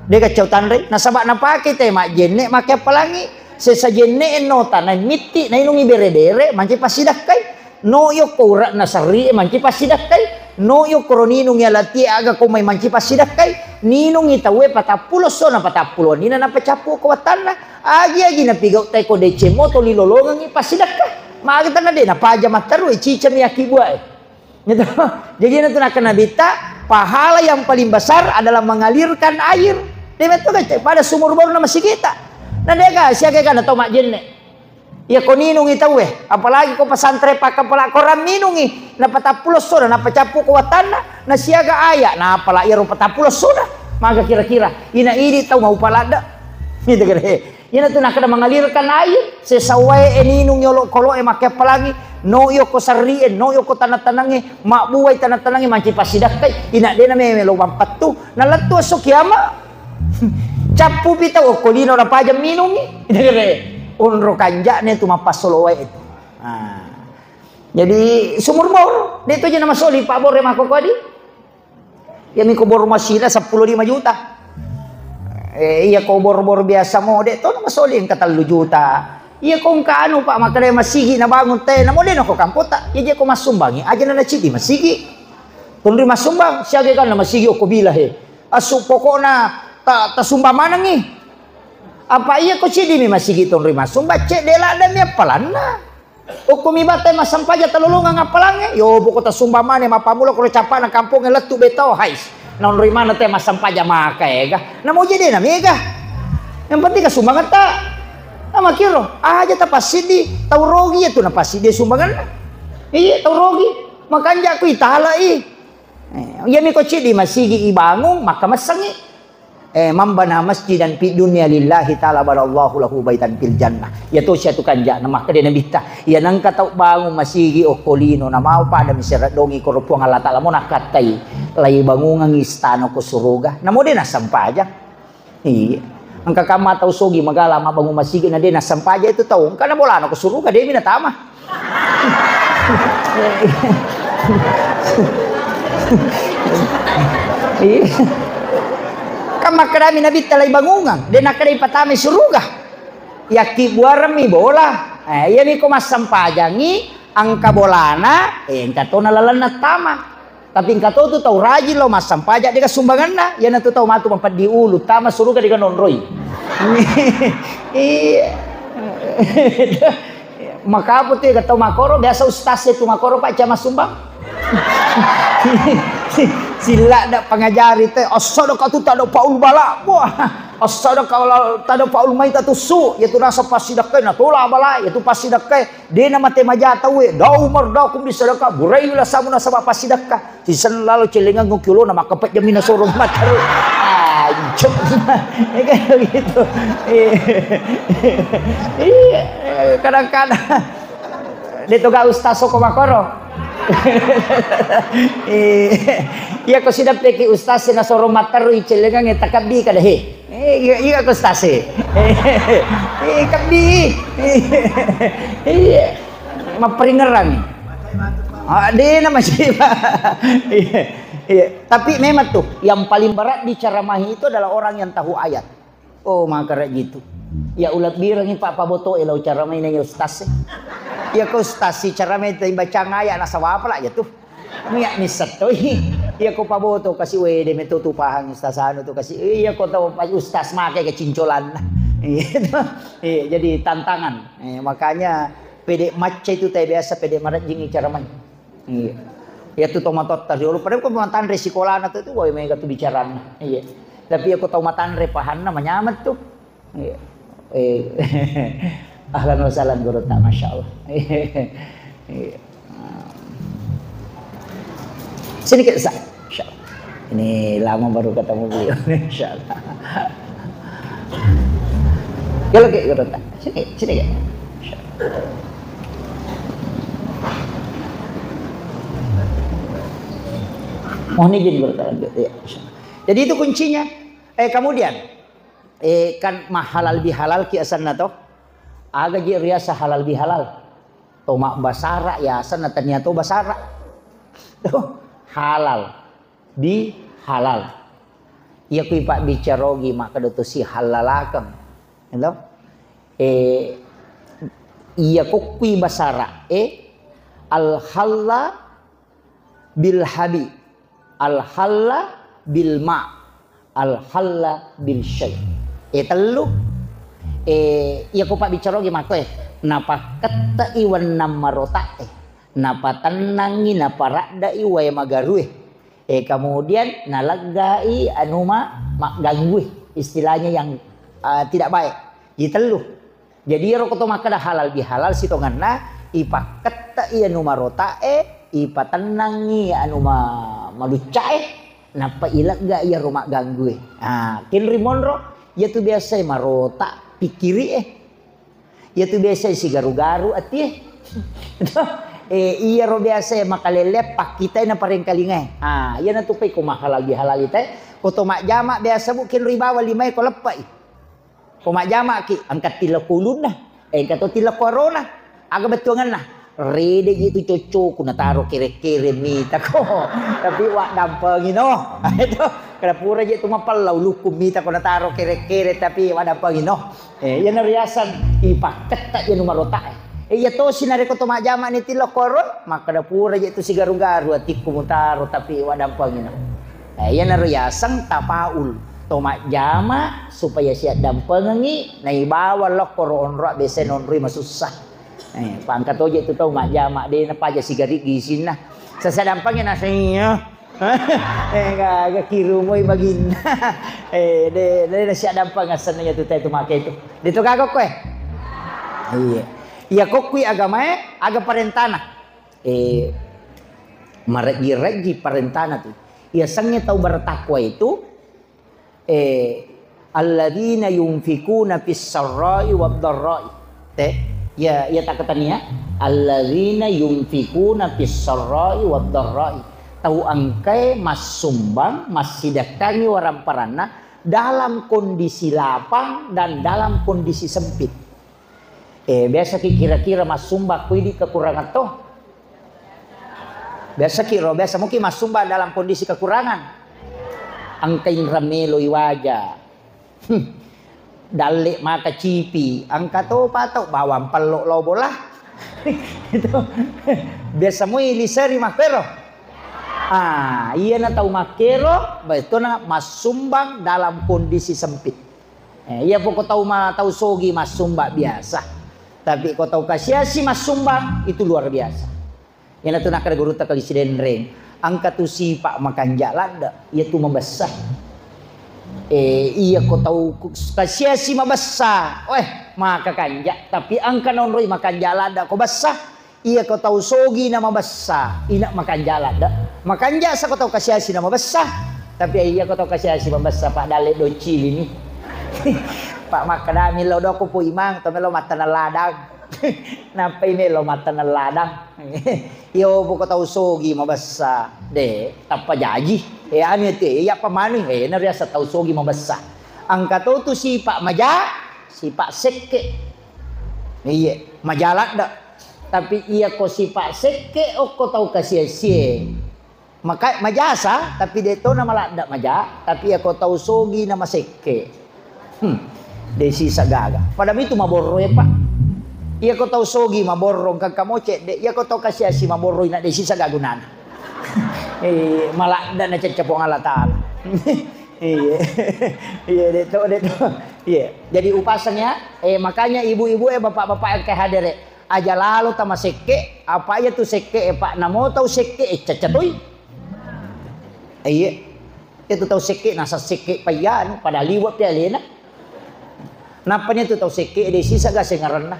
dia kacau tanri nasabak napake teh mak jenne make apalangi sesa jenne nota na miti na inungi beredere manci pasidakai no yo ko urat nasari manci pasidakai no yo koronino ngialati aga ko may manci pasidakai ninong itawe patapulo so na patapulo nina na pacapu ko watana agi na pigaw tay ko de chemo to lilolongan ipasidakka makita na din na paja mataru cica miyaki buai gitu jadi na tunakan nabita pahala yang paling besar adalah mengalirkan air debeto ka pada sumur bor na masikita na dega siya kay kana to mak jenne ya ko ninong itawe apalagi ko pasantre pa kapala koram ninongi na patapulos so na pacapu ko watana na siaga aya na pala iro patapulos so na maka kira-kira ina ini tau mau palada gitu kan ina tu nak mengalirkan air sesawai eninung yolo kolo make apalagi no yo ko sarri no yo ko tanah-tanange mak buai tanah-tanange manci pasidakai ina dena memelo mampatu na latu so kiama capu pita o kolino na pajam minungi gitu kan unro kanjane tu mapasolowe itu jadi sumur bor dia tu aja nama soli pak bor mako kodi ya mi kubur masila 15 juta iya ko bor-bor biasa mo de to nama soli ang 3 juta iya kung kaano pak makada masigi na bangun te na mo din ako kampota iya ko masumbangi aja na chidi masigi tunri masumbang siya kan na masigi ko bilah asu poko na ta sumba manang apa iya ko chidi mi masigi tunri masumba cek dela ada mi apalana o kumibate masampaja talulungan apalange yo buko ta sumba mane mapamulo ko capa na kampung letu beto hais non rimana te masampaja makaega na mo jadi na mega yang penting ka sumbangan ta ama kiro aja ta pasidi tau rogi itu na pasidi sumbangan iya tau rogi makanja ko itala ya mi ko chidi masigi ibangung maka masangi Man bana masjidan fi dunya lillahi ta'ala barallahu lahu baitan fil jannah. Ya to siya to kanja na maka de nabita. Ya nang kataw bangun masigi o kolino na mau pada misera dongi korupuang Allah ta'ala mo nakatay lay bangungang istano ko suruga. Namo de na sampaja. Iya. Ang kakamataw sogi magala mabangun masigi na de na sampaja itu taong kana bola no ko suruga de minatama. Iya. Kama kadami nabi talay bangungang de nakadai patami suruga yaki buarami bola iya mi ko masampajangi ang kabolana engkato nalalan na tama tapi engkato tu tau rajin lo masampaja de kasumbangan na yan tu tau matu mampat di ulu tama suruga de nonroy maka po tu katau makoro biasa ustaz itu makoro pak cama sumbang sila dak pengajari teh asal ka tu tado paul bala wah asal kalau tado paul mai tatu su ya tu rasa pasidakay na tola bala ya tu pasidakay de na mate majata we dau mardau kum disadaka burai la samuna sama pasidaka sisan lalu celengan ngukulo na makapet jamin na sorong mataru anjok kayak gitu kadang-kadang dito ga ustaz ko makoro iya ko sidap teki ustaz na soro mataru icelengan etakabi kadahe iya ko ustaz kabi maperingeran ade na masih tapi memang tuh yang paling berat di caramahi itu adalah orang yang tahu ayat. Oh maka gitu ya ulat birangi pak paboto elau caramahi na ustaz ya ko ustaz si caramahi tay baca ngaya na sawapa lah ya tuh miyak misat to iya ko paboto kasi wede metutupahang ustaz anu to kasi iya ko tahu ustaz make kecincolan iya jadi tantangan makanya pede macca itu teh biasa pede marat jingi caramahi iya ya tu tomatot tadi lu pada ko mantan resikolan atau itu boy mega tu bicarana iya tapi aku tahu matan repahan namanya amat tuh iya ahlan wa sahlan guru ta masyaallah sini ke sa insyaallah ini lama baru ketemu beliau insyaallah kalau ke guru ta sini ke mohon izin guru ta lanjut ya jadi itu kuncinya kemudian kan mahalal bihalal ki asanna toh aga je riasa halal bihalal toma basara ya asanna ternyata basara tuh halal bi halal iya ku pak bicarogi maka doto si halalakan gitu iya ku kui basara al halla bil habi al halla bil ma al halla bil syai telu iya ko pak bicara gimana napa kata iwan namarota napa tenangi napa rakda iwa magaru kemudian nalagai anuma mak ganggu istilahnya yang tidak baik telu jadi rokoto maka dah halal bihalal sitonganna ipa kata iya numarota ipa tenangi anuma maluca napa ilak gak ya rumah ganggu kin rimonro ya tu biasa marota pikiri ya tu biasa si garu-garu ati iya ro biasa makalele pak kita na pareng kalinga ya na tu pe ko mahalal bihalal ite ko to mak jamak biasa bukin ribawa limay ko lepai ko mak jamak ki angkat 30 nah kato 30 corona aga betuangan nah rede gitu cocok kuna taruh kere-kere mita ko tapi wak dampengin itu kada pura je tu mapalau lukum mita ko taruh kere-kere tapi wak dampengin yan riasan ipaket tak ya numarota ya to sinare ko to majama ni tilo koron maka da pura je tu si garu-garu atiku mutaro tapi wak dampengin yan riasan tapaul to majama supaya siap dampengi na ibawa lo koron ro besen onri masusah pangkat oje tu tahu mak jamak dia napa aja sigari gisin nah sesadampangnya nasinya kagak kiru moy bagin de siap dampang asannya tu tu make itu dia tu kagak kowe iya kok kui agama aga parentana maregi-regi parentana tu ia sangnya tahu bertakwa itu alladzina yunfikuna fis sarra'i wad dharra'i. Ya tak katanya alladzina yunfikuna fis sarra'i wad dharra'i. Tahu angkai mas sumbang mas sidakangi warang parana dalam kondisi lapang dan dalam kondisi sempit. Biasa kira-kira mas sumbang kuidi kekurangan toh. Biasa mungkin mas sumbang dalam kondisi kekurangan. Angka ramelo iwaja. Dalek maka cipi. Angka to patok bawang pelok lo bola. Itu. Biasa mo ilisari makero. Iya na tahu makero, itu na mas sumbang dalam kondisi sempit. Iya pokok tahu sogi mas sumbang biasa. Tapi kau tahu kasiasi mas sumbang itu luar biasa. Yang itu nak guru tak kali sidenreng. Angka tu si pak makan jalan dah, ia tu membesar. Iya kau tahu kasiasi membesar. Maka kanjak. Tapi angka nonroi makan jalan dah, kau besar. Iya kau tahu sogi nama besar. Inak makan jalan dah. Makan jasa kau tahu kasiasi nama besar. Tapi iya kau tahu kasiasi membesar pak dalek docil ini. Pak makadami lo doko po imang tomelo mata na ladang. Napa ini lo mata na ladang. Yo po ko tahu sogi mabasa de tapa jaji. Ano ito ya pamano nariya sa tahu sogi mabasa. Ang kato to si Pak Maja, si Pak Sekke. Iya, majalat da. Tapi iya ko si Pak Sekke o ko tahu kasiasi. Maka majasa tapi dito na malada maja, tapi ako tahu sogi na masekke. Desi sagaga. Padahal itu maborro ya pak. Iya kau tahu sogi maborro kang kamoce. Iya kau tahu kasiasi maborro nak desi sagagunan. Malah dan cepong Allah Taala. Iya itu. Iya. Jadi upasanya. Makanya ibu-ibu bapak-bapak yang kehadir. Aja lalu tama seke. Apa ya tu seke pak. Namo tahu seke cacatoy. Iya. Itu tahu seke nasa seke payan pada liwat dia lena. Napanya tu tahu seke desi saga sengarana.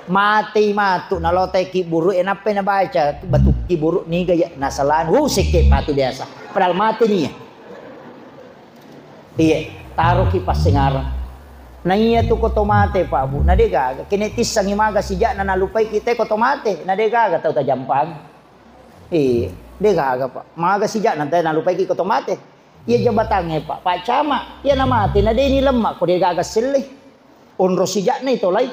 Mati matu nalotai ki buruk napa na baca batu ki buruk ni gaya nasalan. Seke patu biasa. Padahal mati ni. Iya, taruh ki pas sengaran. Na iya tu kotomate pak bu. Na dega kinetis sang imaga sijak na nalupai kita kotomate. Na dega tahu ta jampang. Iya, dega pak. Maga sijak nanti nalupai ki kotomate. Iya jabatannya pak. Pak Cama. Iya namate na de ni lemak ko dega silih. Onro sijak na ito lay.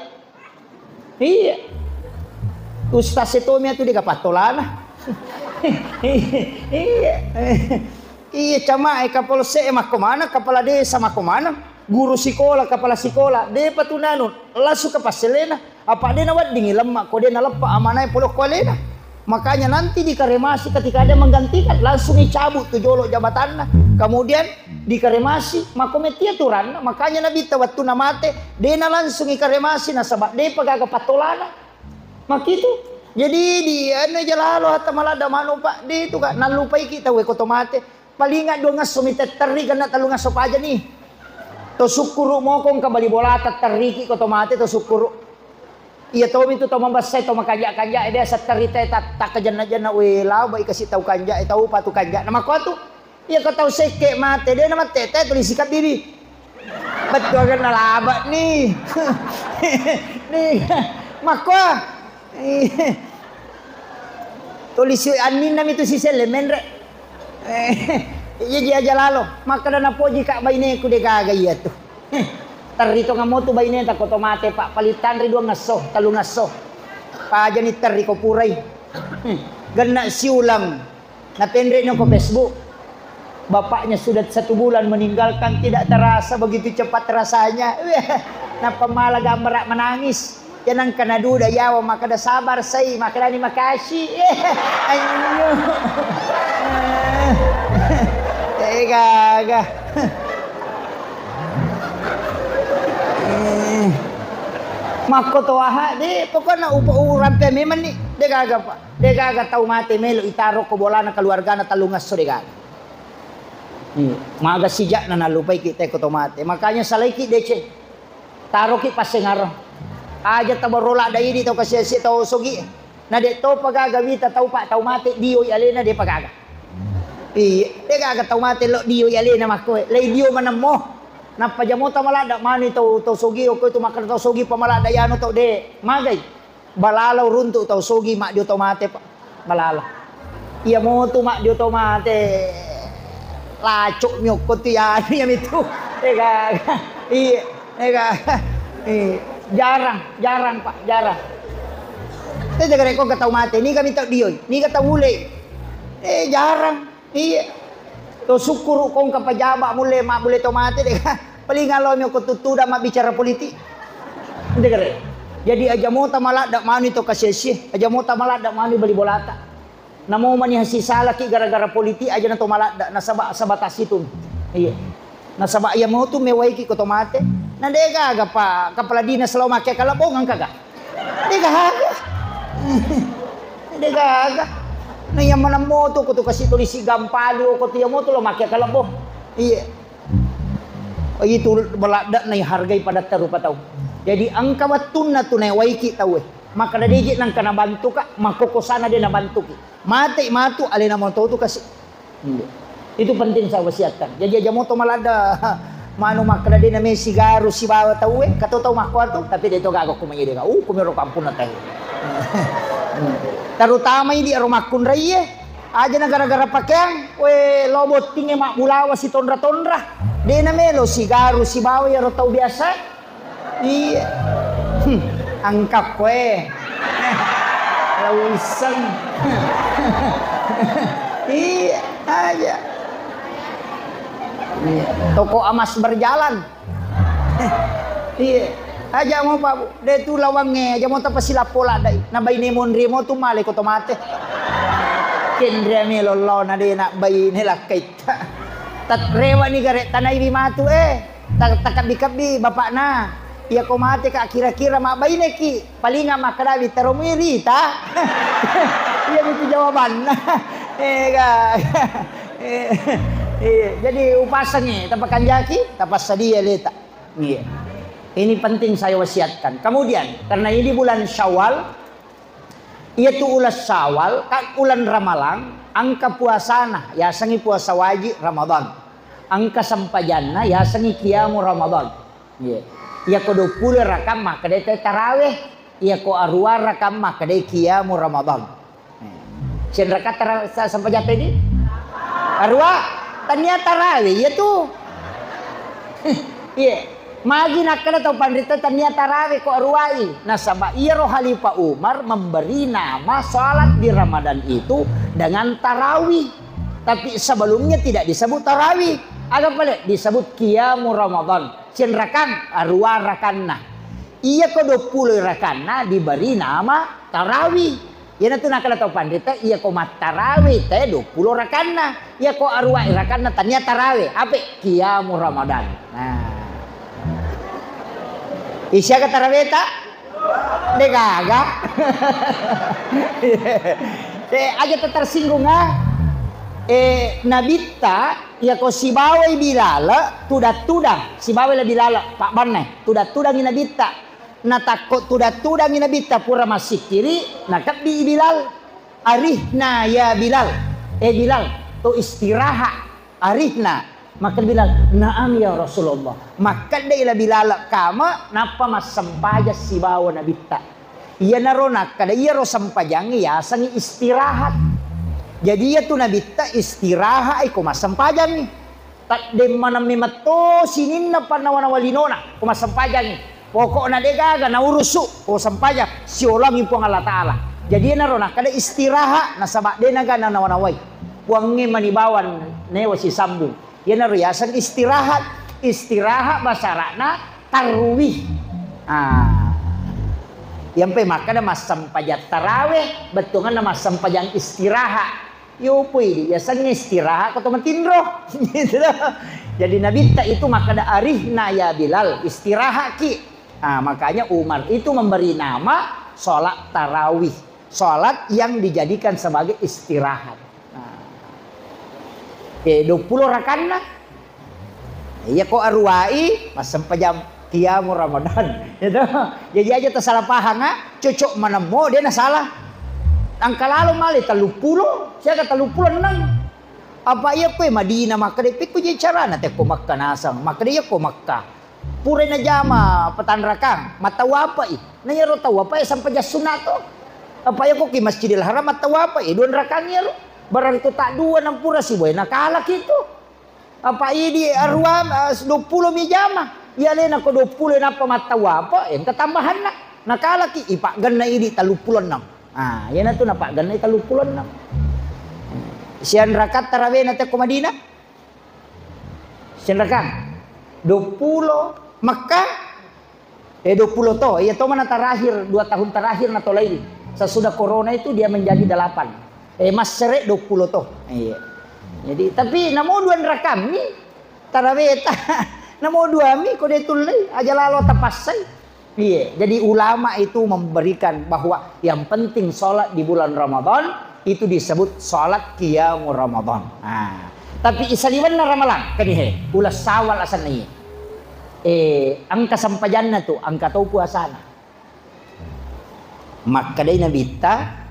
Iya. Ustaz Setomia tu dia patolana. Iya. Iya Cama kapolsek makomana kepala desa makomana. Guru sekolah kepala sekolah. Dia patunanun. Langsung ke paselena. Apa dia nawat dingin lemak. Kau dia nalepak amanai polok kualena. Makanya nanti dikaremasi ketika ada menggantikan langsung dicabut tu jolok jabatannya. Kemudian dikaremasi makometia turan. Makanya Nabi waktu namate dia langsung dikaremasi nasabak dia pagaga patolana. Mak itu. Jadi dia anu jalalo hatta malada manu pak dia itu kan nalupai kita we kotomate. Palingan dua ngaso miteteri kana talu ngaso aja nih. To sukuru mokong kembali bola teriki kotomate to sukuru. Iya tahu itu tahu membasai tahu makanja dia saterita tak kejana-jana wela baik kasih tahu kanja tahu patu kanja nama kau tu iya kau tahu seke mate dia nama tete tulis sikap diri betul kan nalaba nih nih maka tulis anin nam itu si selemen re iya dia aja lalu maka dana poji kak baine ku de gaga iya tuh Terito nga mo to ba ini tak otomate pak palitan ri dua ngaso talu ngaso pa aja ni terri ko puray gana siulang na pendre no ko Facebook bapaknya sudah 1 bulan meninggalkan tidak terasa begitu cepat rasanya na pamala gambar menangis yan ang kanaduda yawa makada sabar say makada ni makasih ayo gaga Mako to aha di pokoknya uran pe memang ni de gaga pak de gaga tahu mate melo itaro ko bola na keluarga na talungas so de gaga maga sijak na nalupai kita ko to mate makanya salaiki dece taro ki pasengaro aja tabarola da ini to kasi si to sogi na de to pagaga wita tahu pak tahu mate dio alena de pagaga Iya, dia kagak tahu mati lo dio ya le nama ko. Le dio mana mo. Napa jamo ta malada mani to sogi ko itu makan to sogi pamalada yano to de. Magay. Balalaw runtu to sogi mak dio to mate pa. Balala. Iya mo to mak dio to mate. Lacuk myok ko tiyan yam itu. Iya, jarang Pak, jarang. Kita jaga rekor kata mati, ni kami tak dioi, ni kata ule. Jarang. Iya. To syukur kong kapajaba mule mak mule to mati deh. Paling kalau myo ko tutuda mak bicara politik. Jaga rek. Jadi aja mo ta malak dak mani to kasesi, aja mo ta malak dak mani beli bolata. Namo mani hasi salah ki gara-gara politik aja na to malak dak nasaba sabatas itu. Iya. Nasaba iya mo tu mewai ki ko to mate. Nandega aga pa kepala dinas selalu make kalabongan kagak. Dega aga. Dega aga. Na yang mana mo tu ko to kasi tulis gampalu ko tiya mo tu lo make kalabong. Iya. Oh itu belada na hargai pada terupa tahu. Jadi angka watun na tunai waiki tahu. Maka da digit nang kana bantu ka makokosana dia na bantu ki. Mate matu alena mo tu kasi. Itu penting saya wasiatkan. Jadi aja mo to malada mano makna din na may sigaro si bawa tahu kato tahu makwa to tapi dito gago kumanya dia. Kumiro kampun na tayo. Terutama ini aromakun raya. Aja na gara-gara pakaian, lobot tinggi mak bulawa si tondra-tondra. Dia na melo sigaro si bawa ya tahu biasa. Iya. Angkap lawisang. Iya aja. Toko emas berjalan. Iya. Aja mo Pak, de tu lawange, aja mo ta pasilapola dai. Na bay ni mon remo tu male ko tomate. Kendra me lolo na de na bay ni lakait. Tak rewa ni gare tanay bimatu Tak kabi bapak na. Iya ko mate ka kira-kira mak bay ne ki. Palinga makarawi teromiri ta. Iya itu jawaban. Jadi upasannya tapakan jaki, tapas sadia leta. Iya. Ini penting saya wasiatkan. Kemudian karena ini bulan Syawal, yaitu ulas Syawal, kan ulan Ramalang, angka puasana, ya sangi puasa wajib Ramadan. Angka sampajana, ya sangi kiamu Ramadan. Iya. Ya ko 20 rakam maka de tarawih, ya ko arwa rakam maka de kiamu Ramadan. Sien rakat tarawih sampajana ini? Arwa tanya tarawih ya tuh. Iya. Magi nakala tau pandita tanya tarawih ko arwai. Nasaba iya roh Khalifah Umar memberi nama salat di Ramadan itu dengan tarawih. Tapi sebelumnya tidak disebut tarawih. Agak balik disebut kiamu Ramadan. Sien rakan arwa rakanna. Iya ko 20 rakanna diberi nama tarawih. Ya nanti nakala tau pandita iya ko mat tarawih teh 20 rakanna. Iya ko arwa rakanna tanya tarawih. Apa kiamu Ramadan. Nah. Isya ke tarawih tak? Dia gagak. Aja tersinggung Nabita ya ko si bawai bilala tudang si bawai bilala Pak Banne tudang Nabita na takut tudang Nabita pura masih kiri nakap di Bilal arihna ya Bilal Bilal tu istirahat arihna. Maka bilang, naam ya Rasulullah. Maka dia bilal kama napa mas sampaja si bawa nabita. Iya naronak kada iya ro sampajangi ya sangi istirahat. Jadi ya tu nabita istirahat iko mas sampajangi. Tak de mana mimato sinin na panawana walinona ko mas sampajangi. Pokokna de gaga na urusu ko sampaja si ulang impong Allah taala. Jadi naronak kada istirahat nasaba de naga na nawanawai. Puangi manibawan newa si sambung. Ya nariasan istirahat basarana tarwih. Yang pe maka na masampajat tarawih betungan na masampajang istirahat. Yo pui ya sang istirahat ko matindro. Gitu. Jadi nabita itu maka da arihna ya Bilal istirahat ki. Makanya Umar itu memberi nama salat tarawih, salat yang dijadikan sebagai istirahat. 20 rakanna. Iya ko arwai masam pajam kiamu Ramadan. Gitu. Jadi aja tersalah paham cocok manemo dia na salah. Angka lalu mali 30, saya kata 36. Apa iya ko Madinah maka depit ko je cara na te ko Makkah nasang. Maka dia ko Makkah. Pure na jama petanrakang. Matawa apa nanya ro tawa apa sampai jas sunat to. Apa ya ko ki Masjidil Haram matawa apa duan rakang ya ro. Barang itu tak dua enam pura si boy nakala gitu. Apa ini arwah 20 mi jama. Ya le na ko 20 napa matawa apa ketambahan nak. Nakala ki ipak ganna ini 36. Ah, ya na to napak ganna 36. Sian rakat tarawih nanti ke Madinah. Sian rakat 20 Makkah 20 toh. Ya toh mana terakhir 2 tahun terakhir nato lagi. Sesudah corona itu dia menjadi 8. Mas seret 20 toh. Iya. Jadi tapi namo duan rakam ni tarawih namo dua mi ko dia tulai aja lalu tapasai. Iya. Jadi ulama itu memberikan bahwa yang penting sholat di bulan Ramadan itu disebut salat qiyamul Ramadan. Nah, tapi isaliwan na ramalang kanihe ulas sawal asan ni. Angka sampajan na tu angka tau puasa na. Maka day nabita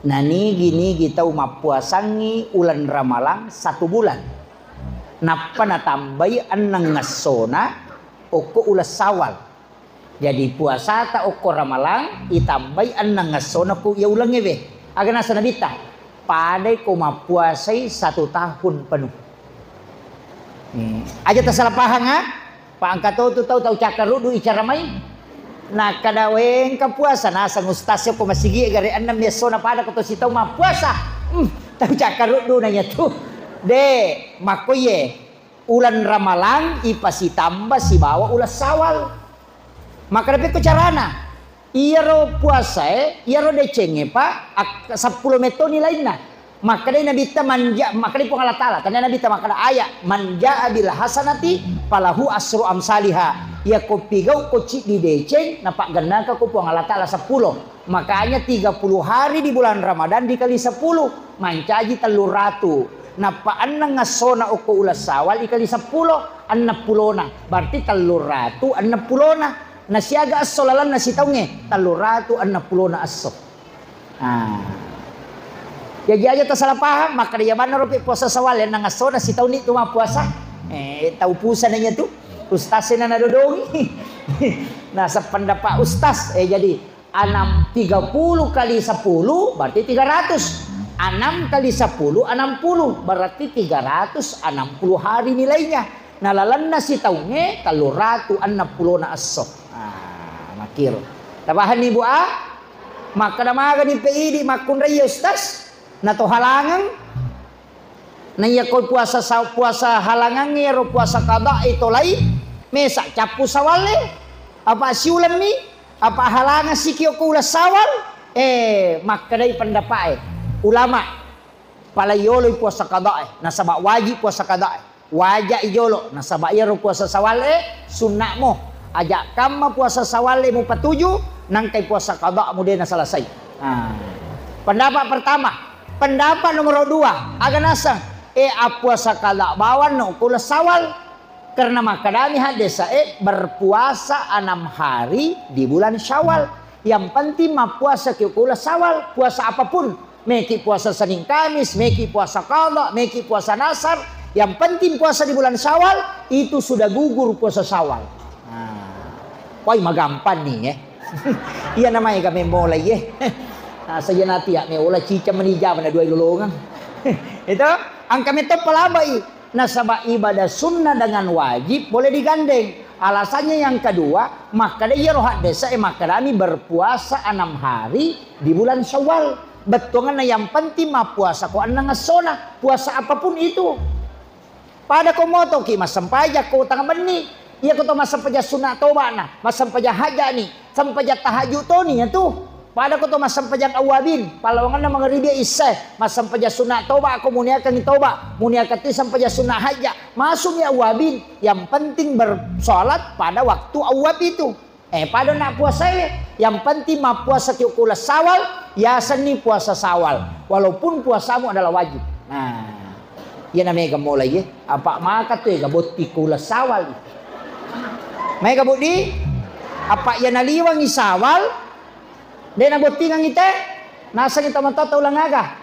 nani gini kita mapuasangi ulan ramalang 1 bulan. Napa natambay anang ngasona oko ulas sawal. Jadi puasa ta oko ramalang itambay anang ngasona ku ya ulang ebe. Agar nasa nabita padai ko mapuasai 1 tahun penuh. Aja tersalah paham ha? Pak angkat tahu cakar rudu icara main. Nah kadaweng ka puasa nasa ngustasyo ko masigi gari annam yasona pada ko to si tahu mapuasa. Tahu cakar rudu nanya tuh. De makoye ulan ramalang ipasi tambah si bawa ulas sawal. Maka dapat ko carana. Iya ro puasa iya ro decenge pak 10 meto nilainya. Maka dia nabita manja maka dia pun Allah Ta'ala karena nabita maka ayat manja abil hasanati palahu asru amsaliha. Ya ko pigau ko cik di deceng napak ganaka ko pun Allah Ta'ala 10. Makanya 30 hari di bulan Ramadan dikali 10 mancaji 300. Napa anna ngasona uko ulas sawal dikali 10 60 berarti 360 nasiaga as-solalan nasi taunge 360 aso. Jadi aja tersalah paham maka dia mana rupi puasa sawal yang nangaso nasi taun itu mah puasa. Tahu puasa nanya tuh ustaznya nana dodongi. Nah sependapat ustaz jadi 30 kali 10 berarti 300. 6 kali 10 60 berarti 360 hari nilainya. Nah lalan nasi taunge 360 aso. Makir tabahan ibu maka namaga ni PID makun raya ustaz na to halangan naya ko puasa halangan ngero puasa kada itu lain mesa capu sawale apa siulan mi apa halangan sikio ko ulas sawal maka dai pendapat ulama palayolo puasa kada nasaba wajib puasa kada wajib ijolo nasaba iro puasa sawale sunnah mo ajak kama puasa sawale mu patuju nangkai puasa qada mu na selesai. Pendapat pertama, pendapat nomor 2 aga nasang puasa qada bawan no kula sawal karena makadami hadesa berpuasa 6 hari di bulan Syawal. Yang penting mah puasa kula sawal, puasa apapun, meki puasa Senin Kamis, meki puasa qada, meki puasa nasar, yang penting puasa di bulan Syawal itu sudah gugur puasa Syawal. Wah, magampan nih ya. Iya namanya kami mulai ya. Nah, saja nanti ya me olah cica menija mana dua golongan. Itu angka metode pelabai. Nasabah ibadah sunnah dengan wajib boleh digandeng. Alasannya yang kedua, maka dia rohat desa maka kami berpuasa 6 hari di bulan Syawal. Betul kan yang penting mah puasa ko anang ngasona, puasa apapun itu. Pada komoto ki mas sampaja ko tangan benih. Iya kau tahu masa paja sunat toba na, masa paja haja ni, sampai paja tahajud tu ni tu. Pada kau tahu masa paja awabin, palawangan na mengeribi isai, masa paja sunat toba aku muniakan ni toba, muniakan ti sampai paja sunat haja, masuk ya awabin. Yang penting bersolat pada waktu awab itu. Pada nak puasa yang penting mah puasa kula sawal, ya seni puasa sawal, walaupun puasamu adalah wajib. Nah, ya namanya mulai ya, apa maka tu ya boti kula sawal. May kabudi apa yan naliwang isawal den abot tingang ite nasa kita matoto ulang aga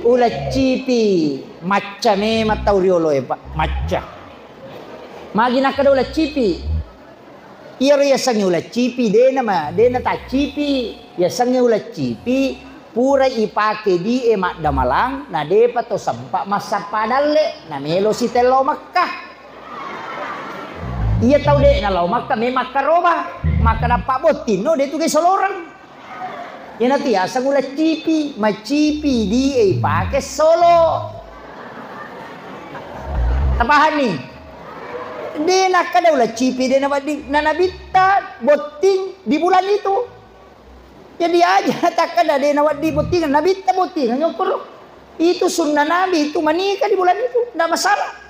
ulat cipi macca me matauriolo pak macca magi nakada ulat cipi iya ya sangi ulat cipi dena tak cipi ya sangi ulat cipi pura ipake di emak damalang na depa to sampak masa padalle na melo si telo Makkah iya tahu deh na lau Makkah me Makkah roba maka dapat botin no de tu ke soloran ya nanti asang ulat cipi macipi di pakai solo tapahan nih dia nak kada ulat cipi dia nabita boting di bulan itu jadi aja tak kada dia nawat di boting nabita boting nyukur itu sunnah nabi itu menikah di bulan itu tidak masalah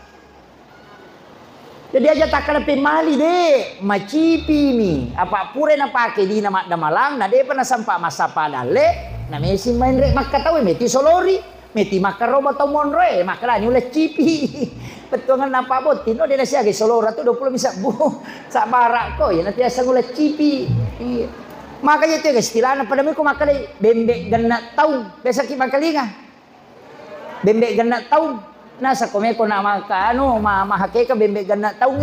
jadi aja tak kada pemali deh macipi mi apa pure na pake di nama damalang na de pa na sampa masa padale na mesi main rek maka tahu meti solori meti maka roba tau monre maka ni ulah cipi betuangan napa botin no de na siya ge solora tu 20 bisa bu sa barak ko ya nanti asang ulah cipi makanya itu istilahna pada mi ko maka bembek ganna taung biasa ki makalinga bembek ganna taung nasa komeko na maka mahake ka bembek ganna taung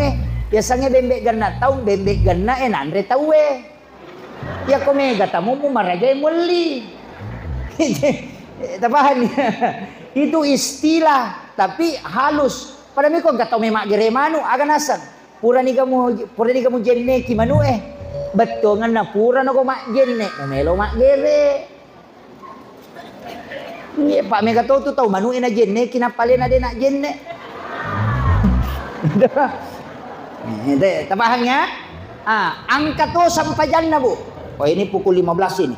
biasanya bembek ganna taung bembek ganna nandre tawe ya komega tamu mo maragay muli tabahan itu istilah tapi halus pada miko gatau me mak geremanu aga nasan pura ni kamu jenne ki manu betul ngana pura no ko mak jenne melo mak gere Iya, Pak Mega tuh tahu manu ena jenne kinapalin ada nak jenne. Ini tabahannya. Angka tuh sampai jannah Bu. Oh ini pukul 15 ini.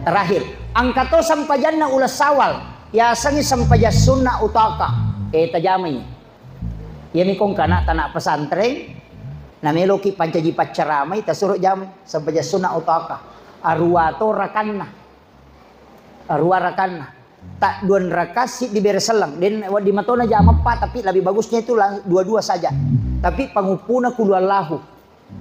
Terakhir. Angka tuh sampai jannah ulah sawal. Ya sangi sampai sunnah utaka. Tajamai. Ya mi kong kana tanah pesantren. Namelo ki pancaji pacaramai tasuruh jamai sampai sunnah utaka. Arwato rakanna. Ruarakan tak duan rakasi diberi selang dan di matona jam 4 tapi lebih bagusnya itu dua-dua saja tapi pangupuna kuluallahu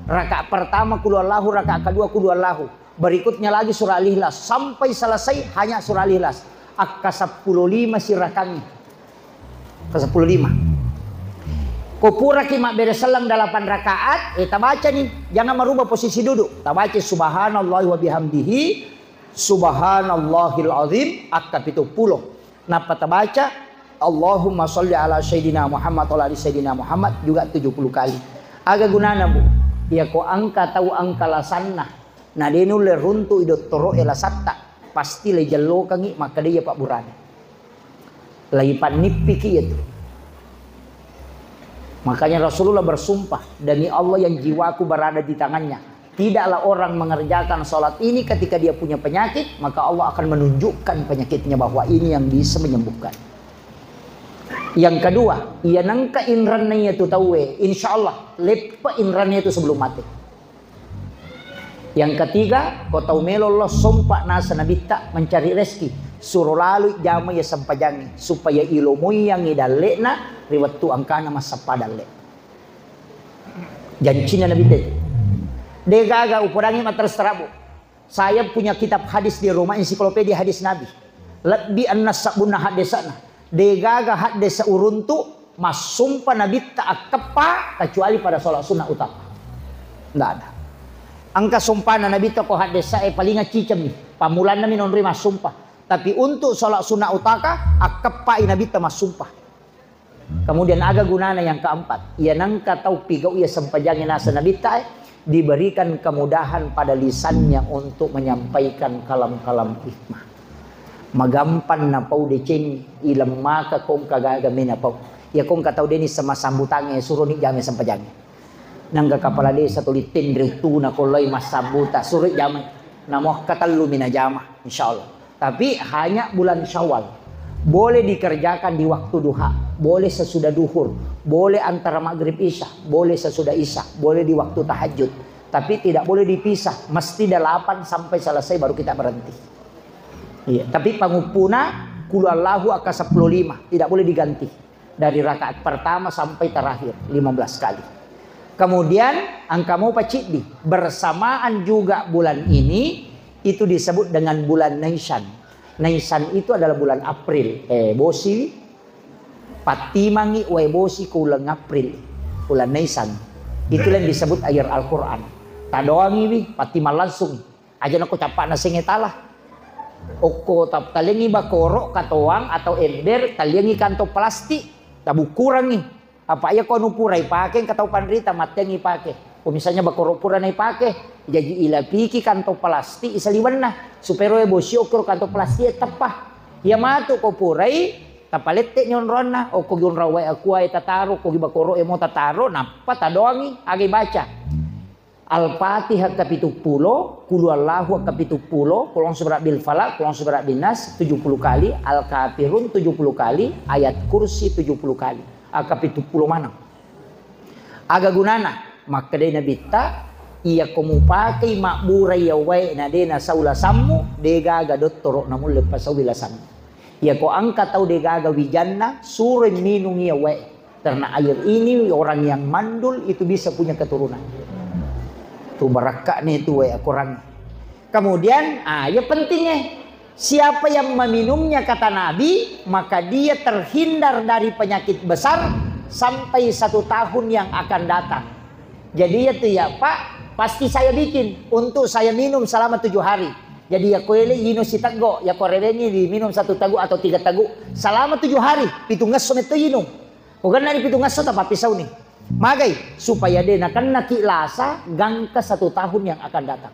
rakaat pertama kuluallahu rakaat kedua kuluallahu berikutnya lagi surah al-ikhlas sampai selesai hanya surah al-ikhlas akka 15 sirakannya ke 15 kupura kimak beri selang 8 rakaat kita baca nih jangan merubah posisi duduk kita baca subhanallah wa bihamdihi Subhanallahil azim akad 70. Napa baca Allahumma sholli ala sayyidina Muhammad wa ala sayyidina Muhammad juga 70 kali. Aga gunana Bu. Ya ko angka tahu angka lasanna. Na denu le runtu idot toro ela satta. Pasti le jallo kangi maka dia Pak Burane. Lagi panipi kieu. Makanya Rasulullah bersumpah demi Allah yang jiwaku berada di tangannya. Tidaklah orang mengerjakan sholat ini ketika dia punya penyakit, maka Allah akan menunjukkan penyakitnya bahwa ini yang bisa menyembuhkan. Yang kedua, ia nangka inrannya itu tahu insya Allah lepa inrannya itu sebelum mati. Yang ketiga, kau tahu melollah sompak nasa nabita mencari rezeki, suruh lalu jama ya sampajangi supaya ilmu yang idalena riwat tu angkana masa padalle. Janjinya nabita. Degaga ukurangi terserah Bu. Saya punya kitab hadis di rumah ensiklopedia hadis Nabi. Lebih annas sabuna hadisana. Degaga hadis uruntu mas sumpah Nabi tak kepa kecuali pada sholat sunnah utama. Tidak ada. Angka sumpah Nabi tak ko hadis saya paling cicem nih. Pamulan Nabi non mas sumpah. Tapi untuk sholat sunnah utama kepa Nabi tak mas sumpah. Kemudian aga gunana yang keempat. Ia nangka tau pigau ia sempajangin nasa Nabi tak diberikan kemudahan pada lisannya untuk menyampaikan kalam-kalam hikmah. Magampan na pau deceng ilam maka kong kagagamina pau. Ya kong katau deni sama sambutannya suruh ni jame sampajangnya. Nangga kapala desa tulitin ritu na kolay mas sambuta suruh jame. Namoh katalu mina jama insyaallah. Tapi hanya bulan Syawal. Boleh dikerjakan di waktu duha, boleh sesudah duhur, boleh antara maghrib isya, boleh sesudah isya, boleh di waktu tahajud. Tapi tidak boleh dipisah, mesti 8 sampai selesai baru kita berhenti. Iya. Tapi pangupuna kulallahu aka 15, tidak boleh diganti. Dari rakaat pertama sampai terakhir 15 kali. Kemudian angka mau pacidi bersamaan juga bulan ini itu disebut dengan bulan Nisan. Naisan itu adalah bulan April. Bosi patimangi wae bosi ko bulan April. Bulan Naisan. Itulah yang disebut ayat Al-Qur'an. Tadoangi wi patiman langsung. Aja nako capak na singetalah. Oko tap talengi bakoro katoang atau ember talengi kanto plastik tabu kurangi. Apa ya kono purai pakai katau pandrita matengi pakai. O misalnya bakoro pura na ipake, jadi ilapiki kanto plastik isaliban na supaya bosi okro kanto plastik tapah. Ya matu ko purai tapalete nyon rona o ko gyun rawai aku ay tataro ko gibakoro emo tataro napa tadoangi agi baca. Al-Fatihah kapitupulo, Qul Huwallahu kapitupulo, Qul A'udzu bil falaq, Qul A'udzu bin nas 70 kali, Al-Kafirun 70 kali, ayat kursi 70 kali. Kapitupulo mana? Aga gunana maka dena bitta iya komu pakai makbura ya wae na dena saula sammu dega ga dottoro namul lepas saula sammu. Ya ko angka tau dega ga wijanna sure minung ya wae. Karena air ini orang yang mandul itu bisa punya keturunan. Tuh barakah nih itu wae kurang. Kemudian ya pentingnya siapa yang meminumnya kata Nabi maka dia terhindar dari penyakit besar sampai 1 tahun yang akan datang. Jadi itu ya Pak, pasti saya bikin untuk saya minum selama 7 hari. Jadi ya koele yino si tago, ya koreleni diminum 1 tagu atau 3 tagu selama 7 hari. Pitungas somet itu yino. Bukan dari pitungas so tapi pisau nih. Magai supaya dia nakan nakilasa gangka 1 tahun yang akan datang.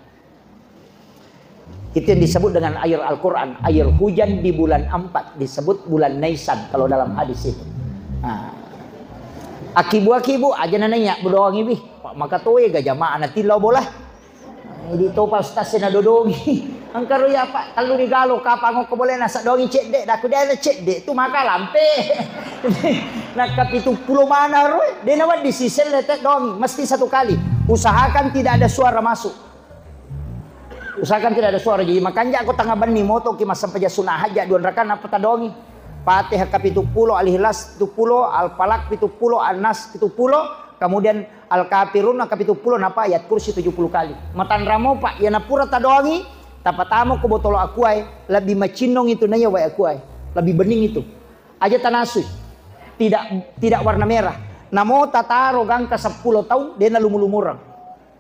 Itu yang disebut dengan air Al-Quran. Air hujan di bulan 4 disebut bulan Naisan kalau dalam hadis itu. Nah, akibu aja nanya berdoang ibi maka tuh ya jamaah nanti lo bolah di topa stasiun na dodongi angkaro ya Pak kalau di galo kapang ko boleh nasa dongi cek dek dak dia cek dek tu maka lampe nak kapitu pulo mana roy dia nawat di sisel letek dongi mesti 1 kali usahakan tidak ada suara masuk jadi makanya aku tengah bani moto ki masa peja sunah haja 2 rakaat apa ta dongi Fatihah kapitupulo, Al-Ikhlas kapitupulo, Al-Falaq kapitupulo, An-Nas kapitupulo, kemudian Al-Kafirun kapitupulo napa ayat kursi 70 kali. Matan ramo Pak, ya napura tadoangi, tapatamo ko botolo akuai, lebih macinong itu nanya wae akuai, lebih bening itu. Aja tanasui. Tidak warna merah. Namo tataro gangka 10 tahun dia lumurang.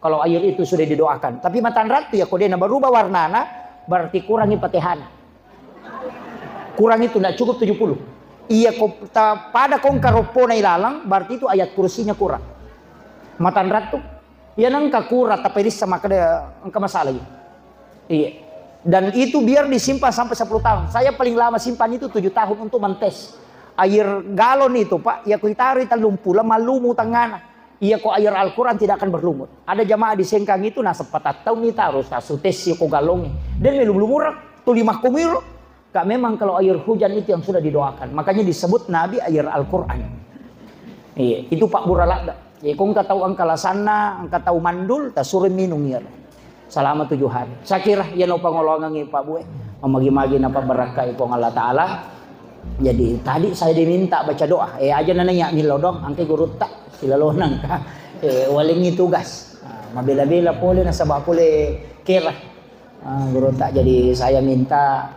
Kalau air itu sudah didoakan. Tapi matan ratu ya kok dia berubah warnana, berarti kurangi patihana. Kurang itu tidak cukup 70. Iya pada kongkaropo na ilalang berarti itu ayat kursinya kurang. Matan ratu ya nangka kurat tapi ini sama kada angka masalah gitu. Iya. Dan itu biar disimpan sampai 10 tahun. Saya paling lama simpan itu 7 tahun untuk mentes. Air galon itu Pak, ya ku itari talumpula malumu tangana. Iya kok air Al-Quran tidak akan berlumut. Ada jamaah di Sengkang itu na 4 tahun itu harus tasutes ya ko galongi. Dan melumurang tu 5 kumir. Kak memang kalau air hujan itu yang sudah didoakan. Makanya disebut Nabi air Al-Quran. Iya, itu Pak Buralak. Ya, kau nggak tahu angka lasana, angka tahu mandul, tak suruh minum ya. Selama 7 hari. Saya kira ya no pangolongan Pak Bue. Memagi-magi napa berkah itu Allah Ta'ala. Jadi tadi saya diminta baca doa. Aja nanya milodong, angke guru tak silalonang ka. Walingi tugas. Mabela-bela pole nasabak pole kira. Guru tak jadi saya minta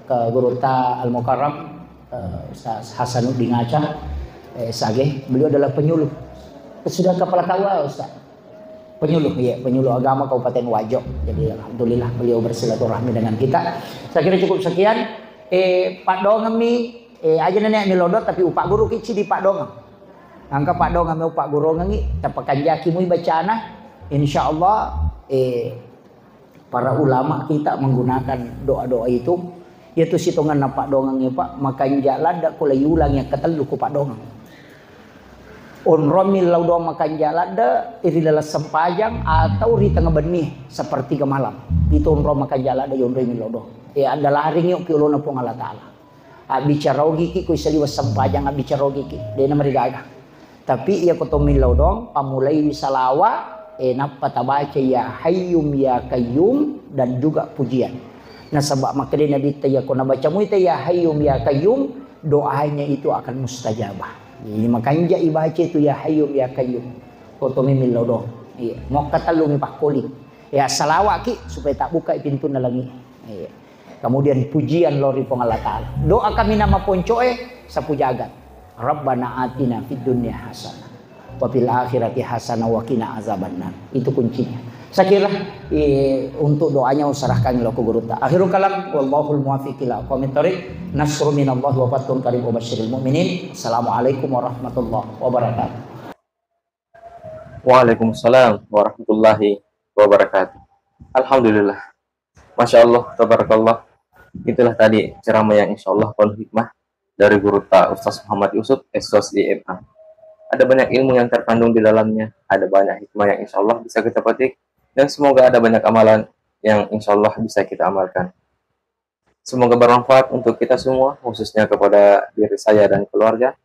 ke Guru Ta Al-Mukarram Ustaz Hasanuddin Acah Sage, beliau adalah penyuluh sudah kepala KUA Ustaz, penyuluh ya, penyuluh agama Kabupaten Wajo. Jadi alhamdulillah beliau bersilaturahmi dengan kita. Saya kira cukup sekian. Pak Dongem nih aja nenek milodot tapi upak guru kici di Pak Dongem. Angka Pak Dongem upak guru ngi tapakan jaki mui bacana insyaallah para ulama kita menggunakan doa-doa itu yaitu sitongan Pak Dongeng Pak makan jalan dak kula ulang yang ketelu ku Pak Dongeng on romil laudo makan jalan dak irilah sempajang atau di tengah benih seperti ke malam itu on rom makan jalan dak yon romil laudo adalah haring yuk kiulona pong Allah Ta'ala bicara giki ku isali was sempajang bicara giki dena marigaga tapi ia kotomil laudong pamulai salawa napa tabaca ya hayyum ya qayyum dan juga pujian. Nah sebab maka dia Nabi ya kona baca mu ya hayyum ya qayyum doanya itu akan mustajabah. Ini makanya ibaca itu ya hayyum ya qayyum. Kotomi milodong. Iya, mau katalungi pak koling. Ya salawat ki supaya tak buka pintu nalangi. Iya. Kemudian pujian lori pong Allah Ta'ala. Doa kami nama poncoe sapu jagat. Rabbana atina fid dunya hasanah wa fil akhirati hasanah wa qina azabannar. Itu kuncinya. Saya kira untuk doanya usarahkan lo ke guru ta. Akhirul kalam wallahul muwaffiq ila aqwamit thoriq. Nasrun minallahi wa fathun qarib wa basyiril mu'minin. Assalamualaikum warahmatullahi wabarakatuh. Waalaikumsalam warahmatullahi wabarakatuh. Alhamdulillah. Masya Allah, tabarakallah. Itulah tadi ceramah yang insya Allah penuh hikmah dari guru ta Ustaz Muhammad Yusuf, SOS IMA. Ada banyak ilmu yang terkandung di dalamnya, ada banyak hikmah yang insya Allah bisa kita petik, dan semoga ada banyak amalan yang insya Allah bisa kita amalkan. Semoga bermanfaat untuk kita semua, khususnya kepada diri saya dan keluarga.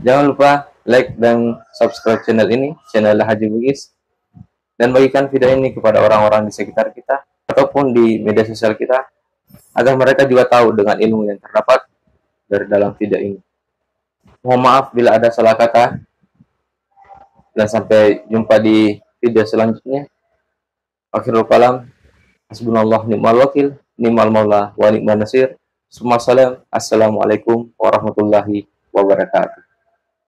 Jangan lupa like dan subscribe channel ini, channel Haji Bugis, dan bagikan video ini kepada orang-orang di sekitar kita ataupun di media sosial kita, agar mereka juga tahu dengan ilmu yang terdapat dari dalam video ini. Mohon maaf bila ada salah kata, dan sampai jumpa di video selanjutnya. Akhirul kalam, hasbunallah ni'mal wakil, ni'mal maula wa ni'man nasir. Assalamualaikum warahmatullahi wabarakatuh.